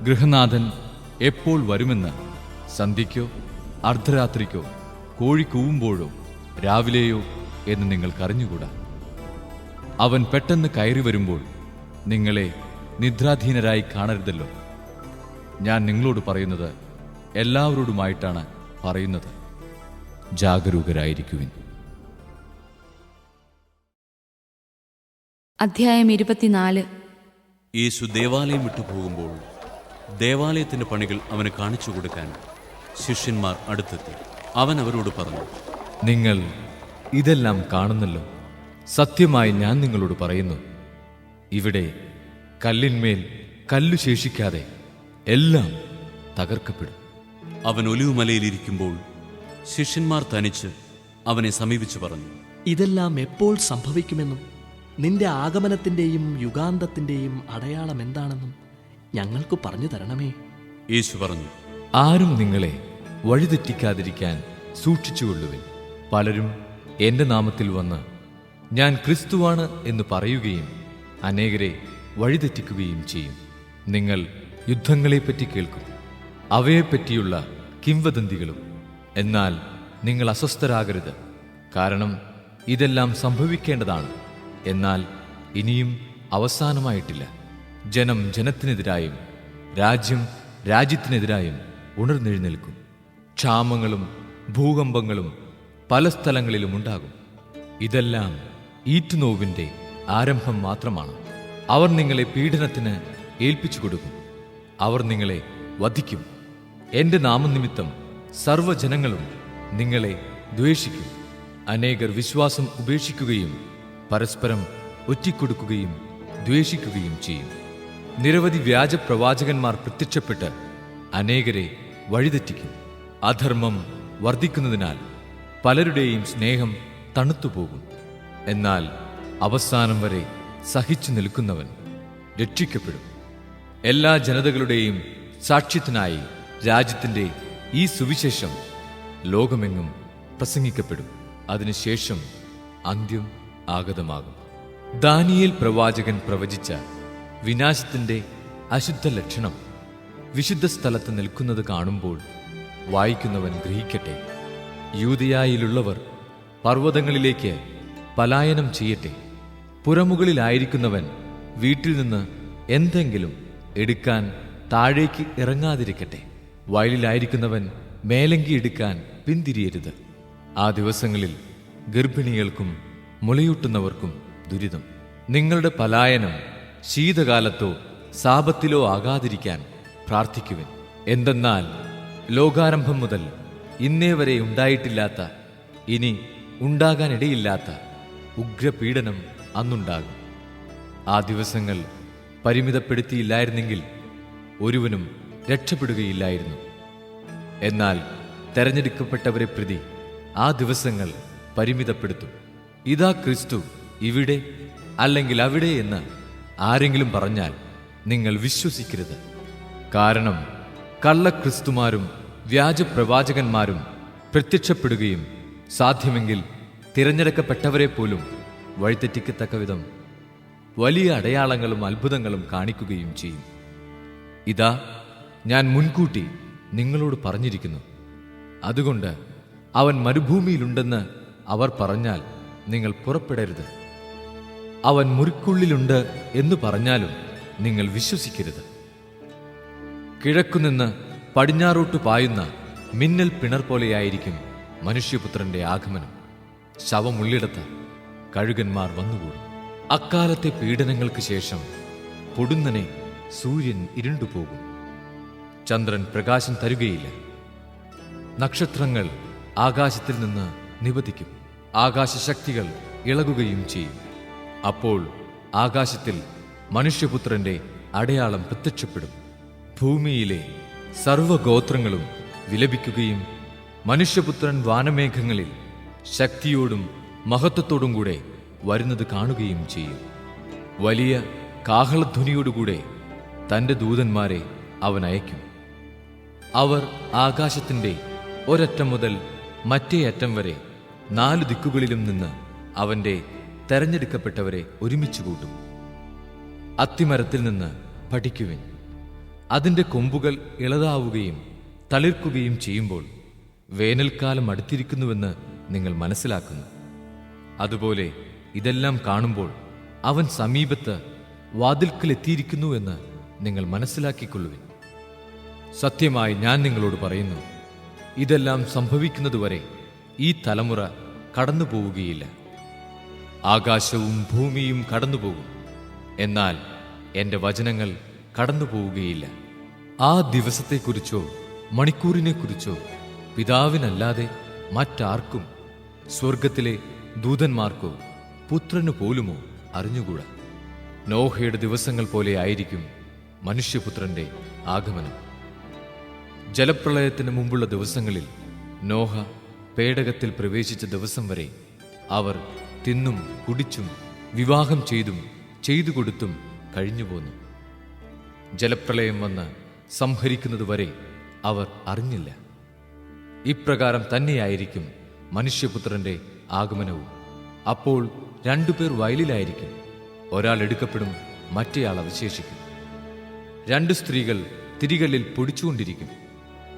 ഗൃഹനാഥൻ എപ്പോൾ വരുമെന്ന് സന്ധ്യയ്ക്കോ അർദ്ധരാത്രിക്കോ കോഴി കൂവുമ്പോഴോ രാവിലെയോ എന്ന് നിങ്ങൾക്കറിഞ്ഞുകൂടാ. അവൻ പെട്ടെന്ന് കയറി വരുമ്പോൾ നിങ്ങളെ നിദ്രാധീനരായി കാണരുതല്ലോ. ഞാൻ നിങ്ങളോട് പറയുന്നത് എല്ലാവരോടുമായിട്ടാണ് പറയുന്നത്. ജാഗരൂകരായിരിക്കുവിൻ. അധ്യായം 24. യേശു ദേവാലയം വിട്ടുപോകുമ്പോൾ ദേവാലയത്തിന്റെ പണികൾ അവന് കാണിച്ചു കൊടുക്കാൻ ശിഷ്യന്മാർ അടുത്തെത്തി. അവൻ അവരോട് പറഞ്ഞു, നിങ്ങൾ ഇതെല്ലാം കാണുന്നല്ലോ. സത്യമായി ഞാൻ നിങ്ങളോട് പറയുന്നു, ഇവിടെ കല്ലിന്മേൽ കല്ലു ശേഷിക്കാതെ എല്ലാം തകർക്കപ്പെടും. അവൻ ഒലിവുമലയിലിരിക്കുമ്പോൾ ശിഷ്യന്മാർ തനിച്ച് അവനെ സമീപിച്ചു പറഞ്ഞു, ഇതെല്ലാം എപ്പോൾ സംഭവിക്കുമെന്നും നിന്റെ ആഗമനത്തിൻ്റെയും യുഗാന്തത്തിൻ്റെയും അടയാളം എന്താണെന്നും ഞങ്ങൾക്ക് പറഞ്ഞു തരണമേ. യേശു പറഞ്ഞു, ആരും നിങ്ങളെ വഴിതെറ്റിക്കാതിരിക്കാൻ സൂക്ഷിച്ചുകൊള്ളുവിൻ. പലരും എൻ്റെ നാമത്തിൽ വന്ന് ഞാൻ ക്രിസ്തുവാണ് എന്ന് പറയുകയും അനേകരെ വഴിതെറ്റിക്കുകയും ചെയ്യും. നിങ്ങൾ യുദ്ധങ്ങളെപ്പറ്റി കേൾക്കും, അവയെപ്പറ്റിയുള്ള കിംവദന്തികളും. എന്നാൽ നിങ്ങൾ അസ്വസ്ഥരാകരുത്, കാരണം ഇതെല്ലാം സംഭവിക്കേണ്ടതാണ്. എന്നാൽ ഇനിയും അവസാനമായിട്ടില്ല. ജനം ജനത്തിനെതിരായും രാജ്യം രാജ്യത്തിനെതിരായും ഉണർന്നെഴുന്നേൽക്കും. ക്ഷാമങ്ങളും ഭൂകമ്പങ്ങളും പല സ്ഥലങ്ങളിലും ഉണ്ടാകും. ഇതെല്ലാം ഈറ്റുനോവിൻ്റെ ആരംഭം മാത്രമാണ്. അവർ നിങ്ങളെ പീഡനത്തിന് ഏൽപ്പിച്ചു കൊടുക്കും. അവർ നിങ്ങളെ വധിക്കും. എൻ്റെ നാമനിമിത്തം സർവ്വജനങ്ങളും നിങ്ങളെ ദ്വേഷിക്കും. അനേകർ വിശ്വാസം ഉപേക്ഷിക്കുകയും പരസ്പരം ഒറ്റിക്കൊടുക്കുകയും ദ്വേഷിക്കുകയും ചെയ്യും. നിരവധി വ്യാജ പ്രവാചകന്മാർ പ്രത്യക്ഷപ്പെട്ട് അനേകരെ വഴിതെറ്റിക്കും. അധർമ്മം വർദ്ധിക്കുന്നതിനാൽ പലരുടെയും സ്നേഹം തണുത്തുപോകും. എന്നാൽ അവസാനം വരെ സഹിച്ചു നിൽക്കുന്നവൻ രക്ഷിക്കപ്പെടും. എല്ലാ ജനതകളുടെയും സാക്ഷ്യത്തിനായി രാജ്യത്തിൻ്റെ ഈ സുവിശേഷം ലോകമെങ്ങും പ്രസംഗിക്കപ്പെടും. അതിനുശേഷം അന്ത്യം ആഗതമാകും. ദാനിയേൽ പ്രവാചകൻ പ്രവചിച്ച വിനാശത്തിൻ്റെ അശുദ്ധ ലക്ഷണം വിശുദ്ധ സ്ഥലത്ത് നിൽക്കുന്നത് കാണുമ്പോൾ വായിക്കുന്നവൻ ഗ്രഹിക്കട്ടെ. യൂദയായിലുള്ളവർ പർവ്വതങ്ങളിലേക്ക് പലായനം ചെയ്യട്ടെ. പുറമുകളിലായിരിക്കുന്നവൻ വീട്ടിൽ നിന്ന് എന്തെങ്കിലും എടുക്കാൻ താഴേക്ക് ഇറങ്ങാതിരിക്കട്ടെ. വയലിലായിരിക്കുന്നവൻ മേലങ്കി എടുക്കാൻ പിന്തിരിയരുത്. ആ ദിവസങ്ങളിൽ ഗർഭിണികൾക്കും മുലയൂട്ടുന്നവർക്കും ദുരിതം. നിങ്ങളുടെ പലായനം ശീതകാലത്തോ സാപത്തിലോ ആകാതിരിക്കാൻ പ്രാർത്ഥിക്കുവിൻ. എന്തെന്നാൽ ലോകാരംഭം മുതൽ ഇന്നേ വരെ ഉണ്ടായിട്ടില്ലാത്ത, ഇനി ഉണ്ടാകാനിടയില്ലാത്ത ഉഗ്രപീഡനം അന്നുണ്ടാകും. ആ ദിവസങ്ങൾ പരിമിതപ്പെടുത്തിയില്ലായിരുന്നെങ്കിൽ ഒരുവനും രക്ഷപ്പെടുകയില്ലായിരുന്നു. എന്നാൽ തെരഞ്ഞെടുക്കപ്പെട്ടവരെ പ്രതി ആ ദിവസങ്ങൾ പരിമിതപ്പെടുത്തും. ഇതാ ക്രിസ്തു ഇവിടെ അല്ലെങ്കിൽ അവിടെ എന്ന് ആരെങ്കിലും പറഞ്ഞാൽ നിങ്ങൾ വിശ്വസിക്കരുത്. കാരണം കള്ളക്രിസ്തുമാരും വ്യാജപ്രവാചകന്മാരും പ്രത്യക്ഷപ്പെടുകയും സാധ്യമെങ്കിൽ തിരഞ്ഞെടുക്കപ്പെട്ടവരെ പോലും വഴിതെറ്റിക്കത്തക്ക വിധം വലിയ അടയാളങ്ങളും അത്ഭുതങ്ങളും കാണിക്കുകയും ചെയ്യും. ഇതാ ഞാൻ മുൻകൂട്ടി നിങ്ങളോട് പറഞ്ഞിരിക്കുന്നു. അതുകൊണ്ട് അവൻ മരുഭൂമിയിലുണ്ടെന്ന് അവർ പറഞ്ഞാൽ നിങ്ങൾ പുറപ്പെടരുത്. അവൻ മുറിക്കുള്ളിലുണ്ട് എന്ന് പറഞ്ഞാലും നിങ്ങൾ വിശ്വസിക്കരുത്. കിഴക്കുനിന്ന് പടിഞ്ഞാറോട്ട് പായുന്ന മിന്നൽ പിണർ പോലെയായിരിക്കും മനുഷ്യപുത്രന്റെ ആഗമനം. ശവമുള്ളിടത്ത് കഴുകന്മാർ വന്നുകൂടും. അക്കാലത്തെ പീഡനങ്ങൾക്ക് ശേഷം പൊടുന്നനെ സൂര്യൻ ഇരുണ്ടുപോകും, ചന്ദ്രൻ പ്രകാശം തരുകയില്ല, നക്ഷത്രങ്ങൾ ആകാശത്തിൽ നിന്ന് നിപതിക്കും, ആകാശശക്തികൾ ഇളകുകയും ചെയ്യും. അപ്പോൾ ആകാശത്തിൽ മനുഷ്യപുത്രന്റെ അടയാളം പ്രത്യക്ഷപ്പെടും. ഭൂമിയിലെ സർവ്വഗോത്രങ്ങളും വിലപിക്കുകയും മനുഷ്യപുത്രൻ വാനമേഘങ്ങളിൽ ശക്തിയോടും മഹത്വത്തോടും കൂടെ വരുന്നത് കാണുകയും ചെയ്യും. വലിയ കാഹളധ്വനിയോടുകൂടെ തന്റെ ദൂതന്മാരെ അവൻ അയക്കും. അവർ ആകാശത്തിന്റെ ഒരറ്റം മുതൽ മറ്റേ അറ്റം വരെ 4 ദിക്കുകളിലും നിന്ന് അവന്റെ തെരഞ്ഞെടുക്കപ്പെട്ടവരെ ഒരുമിച്ച് കൂട്ടും. അത്തിമരത്തിൽ നിന്ന് പഠിക്കുവിൻ. അതിന്റെ കൊമ്പുകൾ ഇളതാവുകയും തളിർക്കുകയും ചെയ്യുമ്പോൾ വേനൽക്കാലം അടുത്തിരിക്കുന്നുവെന്ന് നിങ്ങൾ മനസ്സിലാക്കുന്നു. അതുപോലെ ഇതെല്ലാം കാണുമ്പോൾ അവൻ സമീപത്ത് വാതിൽക്കലെത്തിയിരിക്കുന്നു എന്ന് നിങ്ങൾ മനസ്സിലാക്കിക്കൊള്ളുവിൻ. സത്യമായി ഞാൻ നിങ്ങളോട് പറയുന്നു, ഇതെല്ലാം സംഭവിക്കുന്നതുവരെ ഈ തലമുറ കടന്നു പോവുകയില്ല. ആകാശവും ഭൂമിയും കടന്നുപോകും, എന്നാൽ എൻ്റെ വചനങ്ങൾ കടന്നു പോവുകയില്ല. ആ ദിവസത്തെക്കുറിച്ചോ മണിക്കൂറിനെക്കുറിച്ചോ പിതാവിനല്ലാതെ മറ്റാർക്കും, സ്വർഗത്തിലെ ദൂതന്മാർക്കോ പുത്രനു പോലുമോ അറിഞ്ഞുകൂടാ. നോഹയുടെ ദിവസങ്ങൾ പോലെ ആയിരിക്കും മനുഷ്യപുത്രന്റെ ആഗമനം. ജലപ്രളയത്തിന് മുമ്പുള്ള ദിവസങ്ങളിൽ നോഹ പേടകത്തിൽ പ്രവേശിച്ച ദിവസം വരെ അവർ തിന്നും കുടിച്ചും വിവാഹം ചെയ്തും ചെയ്തു കൊടുത്തും കഴിഞ്ഞുപോന്നു. ജലപ്രളയം വന്ന് സംഹരിക്കുന്നതുവരെ അവർ അറിഞ്ഞില്ല. ഇപ്രകാരം തന്നെയായിരിക്കും മനുഷ്യപുത്രന്റെ ആഗമനവും. അപ്പോൾ 2 പേർ വയലിലായിരിക്കും, ഒരാൾ എടുക്കപ്പെടും, മറ്റേയാൾ അവശേഷിക്കും. 2 സ്ത്രീകൾ തിരികല്ലിൽ പൊടിച്ചുകൊണ്ടിരിക്കും,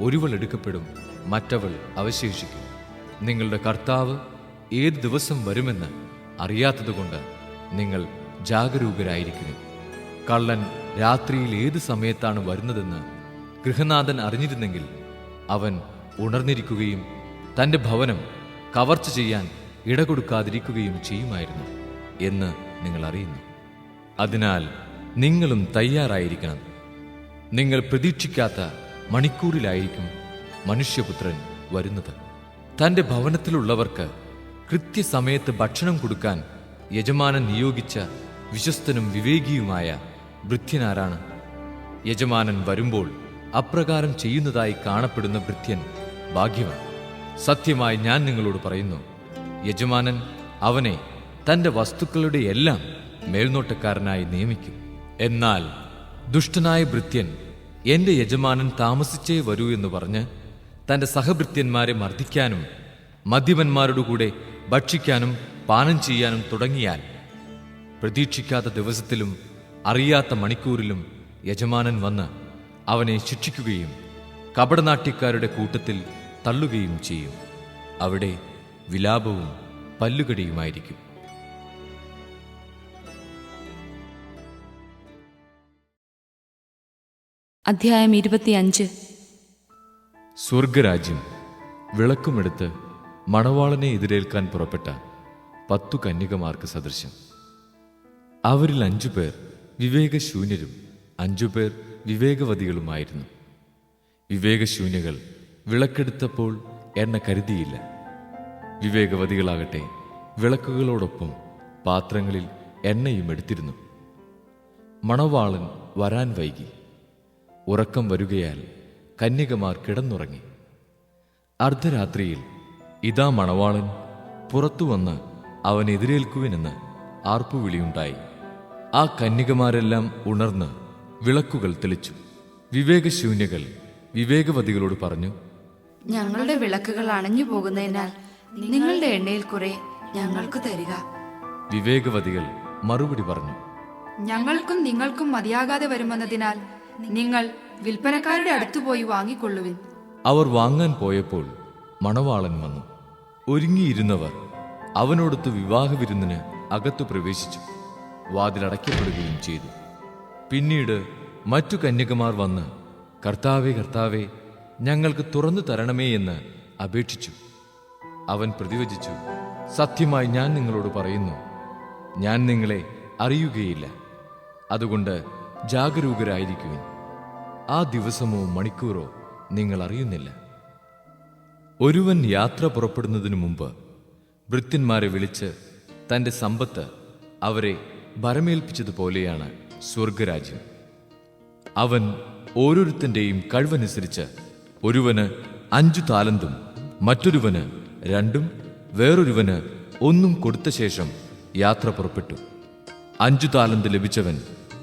ഒരുവൾ എടുക്കപ്പെടും, മറ്റവൾ അവശേഷിക്കും. നിങ്ങളുടെ കർത്താവ് ഏത് ദിവസം വരുമെന്ന് അറിയാത്തതുകൊണ്ട് നിങ്ങൾ ജാഗരൂകരായിരിക്കുന്നു. കള്ളൻ രാത്രിയിൽ ഏത് സമയത്താണ് വരുന്നതെന്ന് ഗൃഹനാഥൻ അറിഞ്ഞിരുന്നെങ്കിൽ അവൻ ഉണർന്നിരിക്കുകയും തന്റെ ഭവനം കവർച്ച ചെയ്യാൻ ഇടകൊടുക്കാതിരിക്കുകയും ചെയ്യുമായിരുന്നു എന്ന് നിങ്ങൾ അറിയുന്നു. അതിനാൽ നിങ്ങളും തയ്യാറായിരിക്കണം. നിങ്ങൾ പ്രതീക്ഷിക്കാത്ത മണിക്കൂറിലായിരിക്കും മനുഷ്യപുത്രൻ വരുന്നത്. തന്റെ ഭവനത്തിലുള്ളവർക്ക് കൃത്യസമയത്ത് ഭക്ഷണം കൊടുക്കാൻ യജമാനൻ നിയോഗിച്ച വിശ്വസ്തനും വിവേകിയുമായ ഭൃത്യനാരാണ്? യജമാനൻ വരുമ്പോൾ അപ്രകാരം ചെയ്യുന്നതായി കാണപ്പെടുന്ന ഭൃത്യൻ ഭാഗ്യവാൻ. സത്യമായി ഞാൻ നിങ്ങളോട് പറയുന്നു, യജമാനൻ അവനെ തന്റെ വസ്തുക്കളുടെ എല്ലാം മേൽനോട്ടക്കാരനായി നിയമിക്കും. എന്നാൽ ദുഷ്ടനായ ഭൃത്യൻ എന്റെ യജമാനൻ താമസിച്ചേ വരൂ എന്ന് പറഞ്ഞ് തന്റെ സഹഭൃത്യന്മാരെ മർദ്ദിക്കാനും മദ്യപന്മാരോടുകൂടെ ഭക്ഷിക്കാനും പാനം ചെയ്യാനും തുടങ്ങിയാൽ പ്രതീക്ഷിക്കാത്ത ദിവസത്തിലും അറിയാത്ത മണിക്കൂറിലും യജമാനൻ വന്ന് അവനെ ശിക്ഷിക്കുകയും കപടനാട്യക്കാരുടെ കൂട്ടത്തിൽ തള്ളുകയും ചെയ്യും. അവിടെ വിലാപവും പല്ലുകടിയുമായിരിക്കും. അധ്യായം 25. സ്വർഗരാജ്യം വിളക്കുമെടുത്ത് മണവാളനെ എതിരേൽക്കാൻ പുറപ്പെട്ട 10 കന്യകമാർക്ക് സദൃശം. അവരിൽ 5 പേർ വിവേകശൂന്യരും 5 പേർ വിവേകവതികളുമായിരുന്നു. വിവേകശൂന്യകൾ വിളക്കെടുത്തപ്പോൾ എണ്ണ കരുതിയില്ല. വിവേകവതികളാകട്ടെ വിളക്കുകളോടൊപ്പം പാത്രങ്ങളിൽ എണ്ണയും എടുത്തിരുന്നു. മണവാളൻ വരാൻ വൈകി. ഉറക്കം വരുകയാൽ കന്യകമാർ കിടന്നുറങ്ങി. അർദ്ധരാത്രിയിൽ ഇതാ മണവാളൻ പുറത്തുവന്ന് അവൻ എതിരേൽക്കുവിനെന്ന് ആർപ്പുവിളിയുണ്ടായി. ആ കന്യകമാരെല്ലാം ഉണർന്ന് വിളക്കുകൾ തെളിച്ചു. വിവേകശൂന്യകൾ വിവേകവതികളോട് പറഞ്ഞു, ഞങ്ങളുടെ വിളക്കുകൾ അണഞ്ഞു പോകുന്നതിനാൽ നിങ്ങളുടെ എണ്ണയിൽ കുറെ ഞങ്ങൾക്ക് തരിക. വിവേകവതികൾ മറുപടി പറഞ്ഞു, ഞങ്ങൾക്കും നിങ്ങൾക്കും മതിയാകാതെ വരുമെന്നതിനാൽ നിങ്ങൾ വിൽപ്പനക്കാരുടെ അടുത്തു പോയി വാങ്ങിക്കൊള്ളുവിൻ. അവർ വാങ്ങാൻ പോയപ്പോൾ മണവാളൻ വന്നു. ഒരുങ്ങിയിരുന്നവർ അവനോടൊത്ത് വിവാഹവിരുന്നിന് അകത്തു പ്രവേശിച്ചു. വാതിലടയ്ക്കപ്പെടുകയും ചെയ്തു. പിന്നീട് മറ്റു കന്യകമാർ വന്ന്, കർത്താവേ, കർത്താവേ, ഞങ്ങൾക്ക് തുറന്നു തരണമേ എന്ന് അപേക്ഷിച്ചു. അവൻ പ്രതിവചിച്ചു, സത്യമായി ഞാൻ നിങ്ങളോട് പറയുന്നു, ഞാൻ നിങ്ങളെ അറിയുകയില്ല. അതുകൊണ്ട് ജാഗരൂകരായിരിക്കുവിൻ. ആ ദിവസമോ മണിക്കൂറോ നിങ്ങൾ അറിയുന്നില്ല. ഒരുവൻ യാത്ര പുറപ്പെടുന്നതിനു മുമ്പ് ഭൃത്യന്മാരെ വിളിച്ച് തന്റെ സമ്പത്ത് അവരെ ഭരമേൽപ്പിച്ചതുപോലെയാണ് സ്വർഗരാജ്യം. അവൻ ഓരോരുത്തന്റെയും കഴിവനുസരിച്ച് ഒരുവന് 5 താലന്തും മറ്റൊരുവന് 2 വേറൊരുവന് 1 കൊടുത്ത ശേഷം യാത്ര പുറപ്പെട്ടു. 5 താലന്ത് ലഭിച്ചവൻ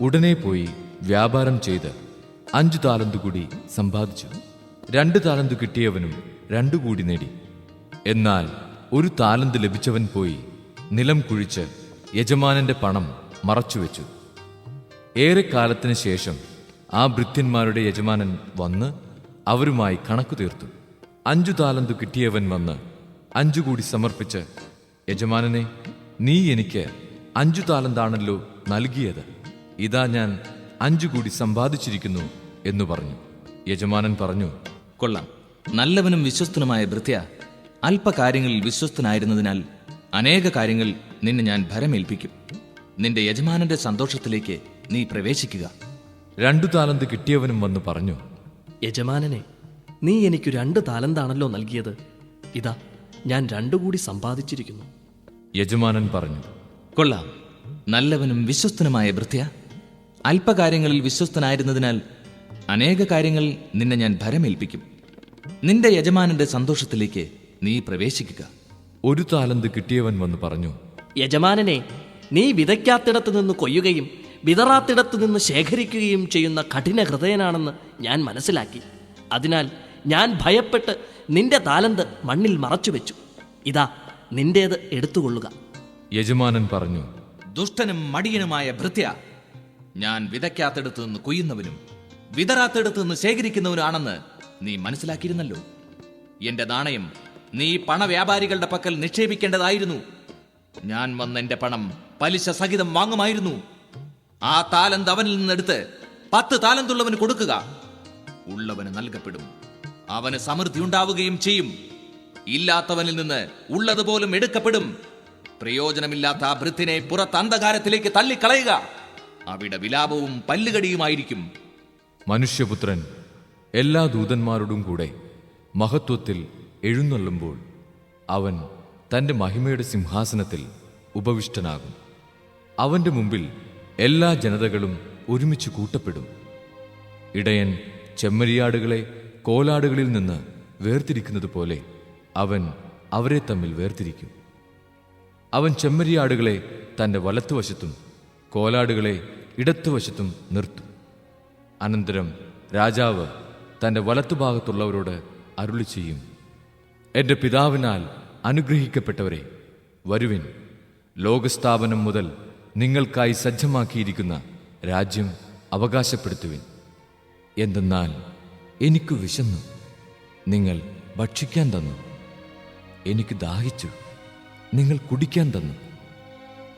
ഉടനെ പോയി വ്യാപാരം ചെയ്ത് 5 താലന്ത് കൂടി സമ്പാദിച്ചു. 2 താലന്ത് കിട്ടിയവനും 2 കൂടി നേടി. എന്നാൽ 1 താലന്ത് ലഭിച്ചവൻ പോയി നിലം കുഴിച്ച് യജമാനന്റെ പണം മറച്ചുവെച്ചു. ഏറെക്കാലത്തിന് ശേഷം ആ ഭൃത്യന്മാരുടെ യജമാനൻ വന്ന് അവരുമായി കണക്കു തീർത്തു. 5 താലന്ത് കിട്ടിയവൻ വന്ന് 5 കൂടി സമർപ്പിച്ച്, യജമാനനെ, നീ എനിക്ക് 5 താലന്താണല്ലോ നൽകിയത്, ഇതാ ഞാൻ 5 കൂടി സമ്പാദിച്ചിരിക്കുന്നു എന്നു പറഞ്ഞു. യജമാനൻ പറഞ്ഞു, കൊള്ളാം, നല്ലവനും വിശ്വസ്തനുമായ ഭൃത്യ, അല്പകാര്യങ്ങളിൽ വിശ്വസ്തനായിരുന്നതിനാൽ അനേക കാര്യങ്ങൾ നിന്നെ ഞാൻ ഭരമേൽപ്പിക്കും. നിന്റെ യജമാനന്റെ സന്തോഷത്തിലേക്ക് നീ പ്രവേശിക്കുക. 2 താലന്ത് കിട്ടിയവനും വന്ന് പറഞ്ഞു, യജമാനനെ, നീ എനിക്ക് 2 താലന്താണല്ലോ നൽകിയത്, ഇതാ ഞാൻ 2 കൂടി സമ്പാദിച്ചിരിക്കുന്നു. യജമാനൻ പറഞ്ഞു, കൊള്ളാം, നല്ലവനും വിശ്വസ്തനുമായ ഭൃത്യ, അല്പകാര്യങ്ങളിൽ വിശ്വസ്തനായിരുന്നതിനാൽ അനേക കാര്യങ്ങൾ നിന്നെ ഞാൻ ഭരമേൽപ്പിക്കും. നിന്റെ യജമാനന്റെ സന്തോഷത്തിലേക്ക് നീ പ്രവേശിക്കുക. 1 താലന്ത് കിട്ടിയവൻ വന്ന് പറഞ്ഞു, യജമാനനെ, നീ വിതയ്ക്കാത്തിടത്ത് നിന്ന് കൊയ്യുകയും വിതറാത്തിടത്ത് നിന്ന് ശേഖരിക്കുകയും ചെയ്യുന്ന കഠിന ഹൃദയനാണെന്ന് ഞാൻ മനസ്സിലാക്കി. അതിനാൽ ഞാൻ ഭയപ്പെട്ട് നിന്റെ താലന്ത് മണ്ണിൽ മറച്ചുവെച്ചു. ഇതാ നിന്റേത് എടുത്തുകൊള്ളുക. യജമാനൻ പറഞ്ഞു, ദുഷ്ടനും മടിയനുമായ ഭൃത്യ, ഞാൻ വിതയ്ക്കാത്തിടത്ത് നിന്ന് കൊയ്യുന്നവനും വിതറാത്തിടത്ത് നിന്ന് ശേഖരിക്കുന്നവനാണെന്ന് നീ മനസ്സിലാക്കിയിരുന്നല്ലോ. എന്റെ നാണയം നീ പണവ്യാപാരികളുടെ പക്കൽ നിക്ഷേപിക്കേണ്ടതായിരുന്നു. ഞാൻ വന്ന് എന്റെ പണം പലിശ സഹിതം വാങ്ങുമായിരുന്നു. ആ താലന്ത് അവനിൽ നിന്നെടുത്ത് 10 താലന്തുള്ളവന് കൊടുക്കുക. ഉള്ളവന് നൽകപ്പെടും, അവന് സമൃദ്ധി ഉണ്ടാവുകയും ചെയ്യും. ഇല്ലാത്തവനിൽ നിന്ന് ഉള്ളതുപോലും എടുക്കപ്പെടും. പ്രയോജനമില്ലാത്ത ആ ഭൃത്തിനെ പുറത്ത് അന്ധകാരത്തിലേക്ക് തള്ളിക്കളയുക. അവിടെ വിലാപവും പല്ലുകടിയുമായിരിക്കും. മനുഷ്യപുത്രൻ എല്ലാ ദൂതന്മാരോടും കൂടെ മഹത്വത്തിൽ എഴുന്നള്ളുമ്പോൾ അവൻ തന്റെ മഹിമയുടെ സിംഹാസനത്തിൽ ഉപവിഷ്ടനാകും. അവന്റെ മുമ്പിൽ എല്ലാ ജനതകളും ഒരുമിച്ച് കൂട്ടപ്പെടും. ഇടയൻ ചെമ്മരിയാടുകളെ കോലാടുകളിൽ നിന്ന് വേർതിരിക്കുന്നത് പോലെ അവൻ അവരെ തമ്മിൽ വേർതിരിക്കും. അവൻ ചെമ്മരിയാടുകളെ തന്റെ വലത്തുവശത്തും കോലാടുകളെ ഇടത്തുവശത്തും നിർത്തും. അനന്തരം രാജാവ് തന്റെ വലത്തുഭാഗത്തുള്ളവരോട് അരുളി ചെയ്യും, എന്റെ പിതാവിനാൽ അനുഗ്രഹിക്കപ്പെട്ടവരെ, വരുവിൻ, ലോകസ്ഥാപനം മുതൽ നിങ്ങൾക്കായി സജ്ജമാക്കിയിരിക്കുന്ന രാജ്യം അവകാശപ്പെടുത്തുവിൻ. എന്തെന്നാൽ എനിക്ക് വിശന്നു, നിങ്ങൾ ഭക്ഷിക്കാൻ തന്നു. എനിക്ക് ദാഹിച്ചു, നിങ്ങൾ കുടിക്കാൻ തന്നു.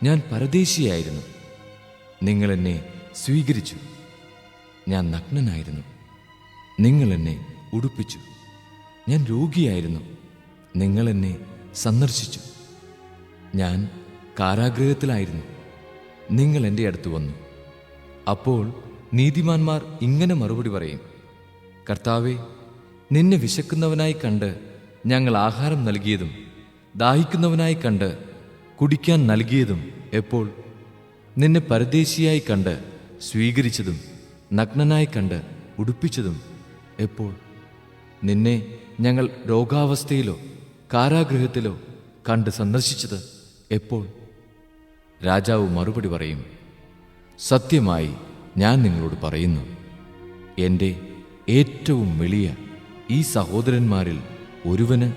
ഞാൻ പരദേശിയായിരുന്നു, നിങ്ങൾ എന്നെ സ്വീകരിച്ചു. ഞാൻ നഗ്നനായിരുന്നു, നിങ്ങൾ എന്നെ ഉടുപ്പിച്ചു. ഞാൻ രോഗിയായിരുന്നു, നിങ്ങൾ എന്നെ സന്ദർശിച്ചു. ഞാൻ കാരാഗൃഹത്തിലായിരുന്നു, നിങ്ങൾ എൻ്റെ അടുത്ത് വന്നു. അപ്പോൾ നീതിമാന്മാർ ഇങ്ങനെ മറുപടി പറയും, കർത്താവേ, നിന്നെ വിശക്കുന്നവനായി കണ്ട് ഞങ്ങൾ ആഹാരം നൽകിയതും ദാഹിക്കുന്നവനായി കണ്ട് കുടിക്കാൻ നൽകിയതും എപ്പോൾ? നിന്നെ പരദേശിയായി കണ്ട് സ്വീകരിച്ചതും നഗ്നനായി കണ്ട് ഉടുപ്പിച്ചതും എപ്പോൾ? നിന്നെ ഞങ്ങൾ രോഗാവസ്ഥയിലോ കാരാഗൃഹത്തിലോ കണ്ട് സന്ദർശിച്ചത് എപ്പോൾ? രാജാവ് മറുപടി പറയും, സത്യമായി ഞാൻ നിങ്ങളോട് പറയുന്നു, എൻ്റെ ഏറ്റവും എളിയ ഈ സഹോദരന്മാരിൽ ഒരുവന്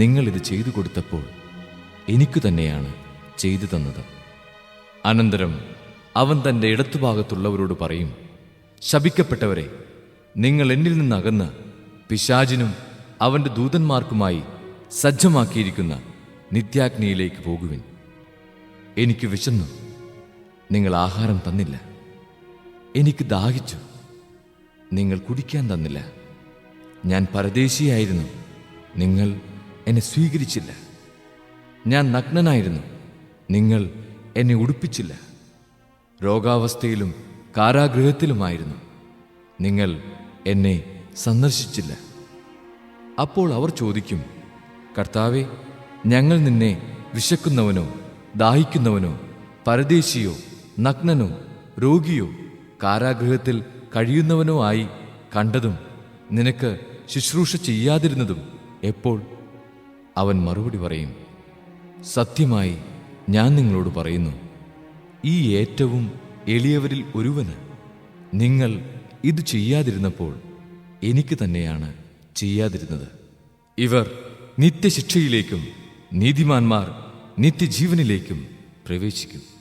നിങ്ങളിത് ചെയ്തു കൊടുത്തപ്പോൾ എനിക്കു തന്നെയാണ് ചെയ്തു തന്നത്. അനന്തരം അവൻ തൻ്റെ ഇടത്തുഭാഗത്തുള്ളവരോട് പറയും, ശപിക്കപ്പെട്ടവരെ, നിങ്ങൾ എന്നിൽ നിന്നകന്ന് പിശാചിനും അവൻ്റെ ദൂതന്മാർക്കുമായി സജ്ജമാക്കിയിരിക്കുന്ന നിത്യാഗ്നിയിലേക്ക് പോകുവിൻ. എനിക്ക് വിശന്നു, നിങ്ങൾ ആഹാരം തന്നില്ല. എനിക്ക് ദാഹിച്ചു, നിങ്ങൾ കുടിക്കാൻ തന്നില്ല. ഞാൻ പരദേശിയായിരുന്നു, നിങ്ങൾ എന്നെ സ്വീകരിച്ചില്ല. ഞാൻ നഗ്നനായിരുന്നു, നിങ്ങൾ എന്നെ ഉടുപ്പിച്ചില്ല. രോഗാവസ്ഥയിലും കാരാഗൃഹത്തിലുമായിരുന്നു, നിങ്ങൾ എന്നെ സന്ദർശിച്ചില്ല. അപ്പോൾ അവർ ചോദിക്കും, കർത്താവേ, ഞങ്ങൾ നിന്നെ വിശക്കുന്നവനോ ദാഹിക്കുന്നവനോ പരദേശിയോ നഗ്നനോ രോഗിയോ കാരാഗൃഹത്തിൽ കഴിയുന്നവനോ ആയി കണ്ടതും നിനക്ക് ശുശ്രൂഷ ചെയ്യാതിരുന്നതും എപ്പോൾ? അവൻ മറുപടി പറയും, സത്യമായി ഞാൻ നിങ്ങളോട് പറയുന്നു, ഈ ഏറ്റവും എളിയവരിൽ ഒരുവന് നിങ്ങൾ ഇത് ചെയ്യാതിരുന്നപ്പോൾ എനിക്ക് തന്നെയാണ് ചെയ്യാതിരുന്നത്. ഇവർ നിത്യശിക്ഷയിലേക്കും നീതിമാന്മാർ നിത്യജീവനിലേക്കും പ്രവേശിക്കും.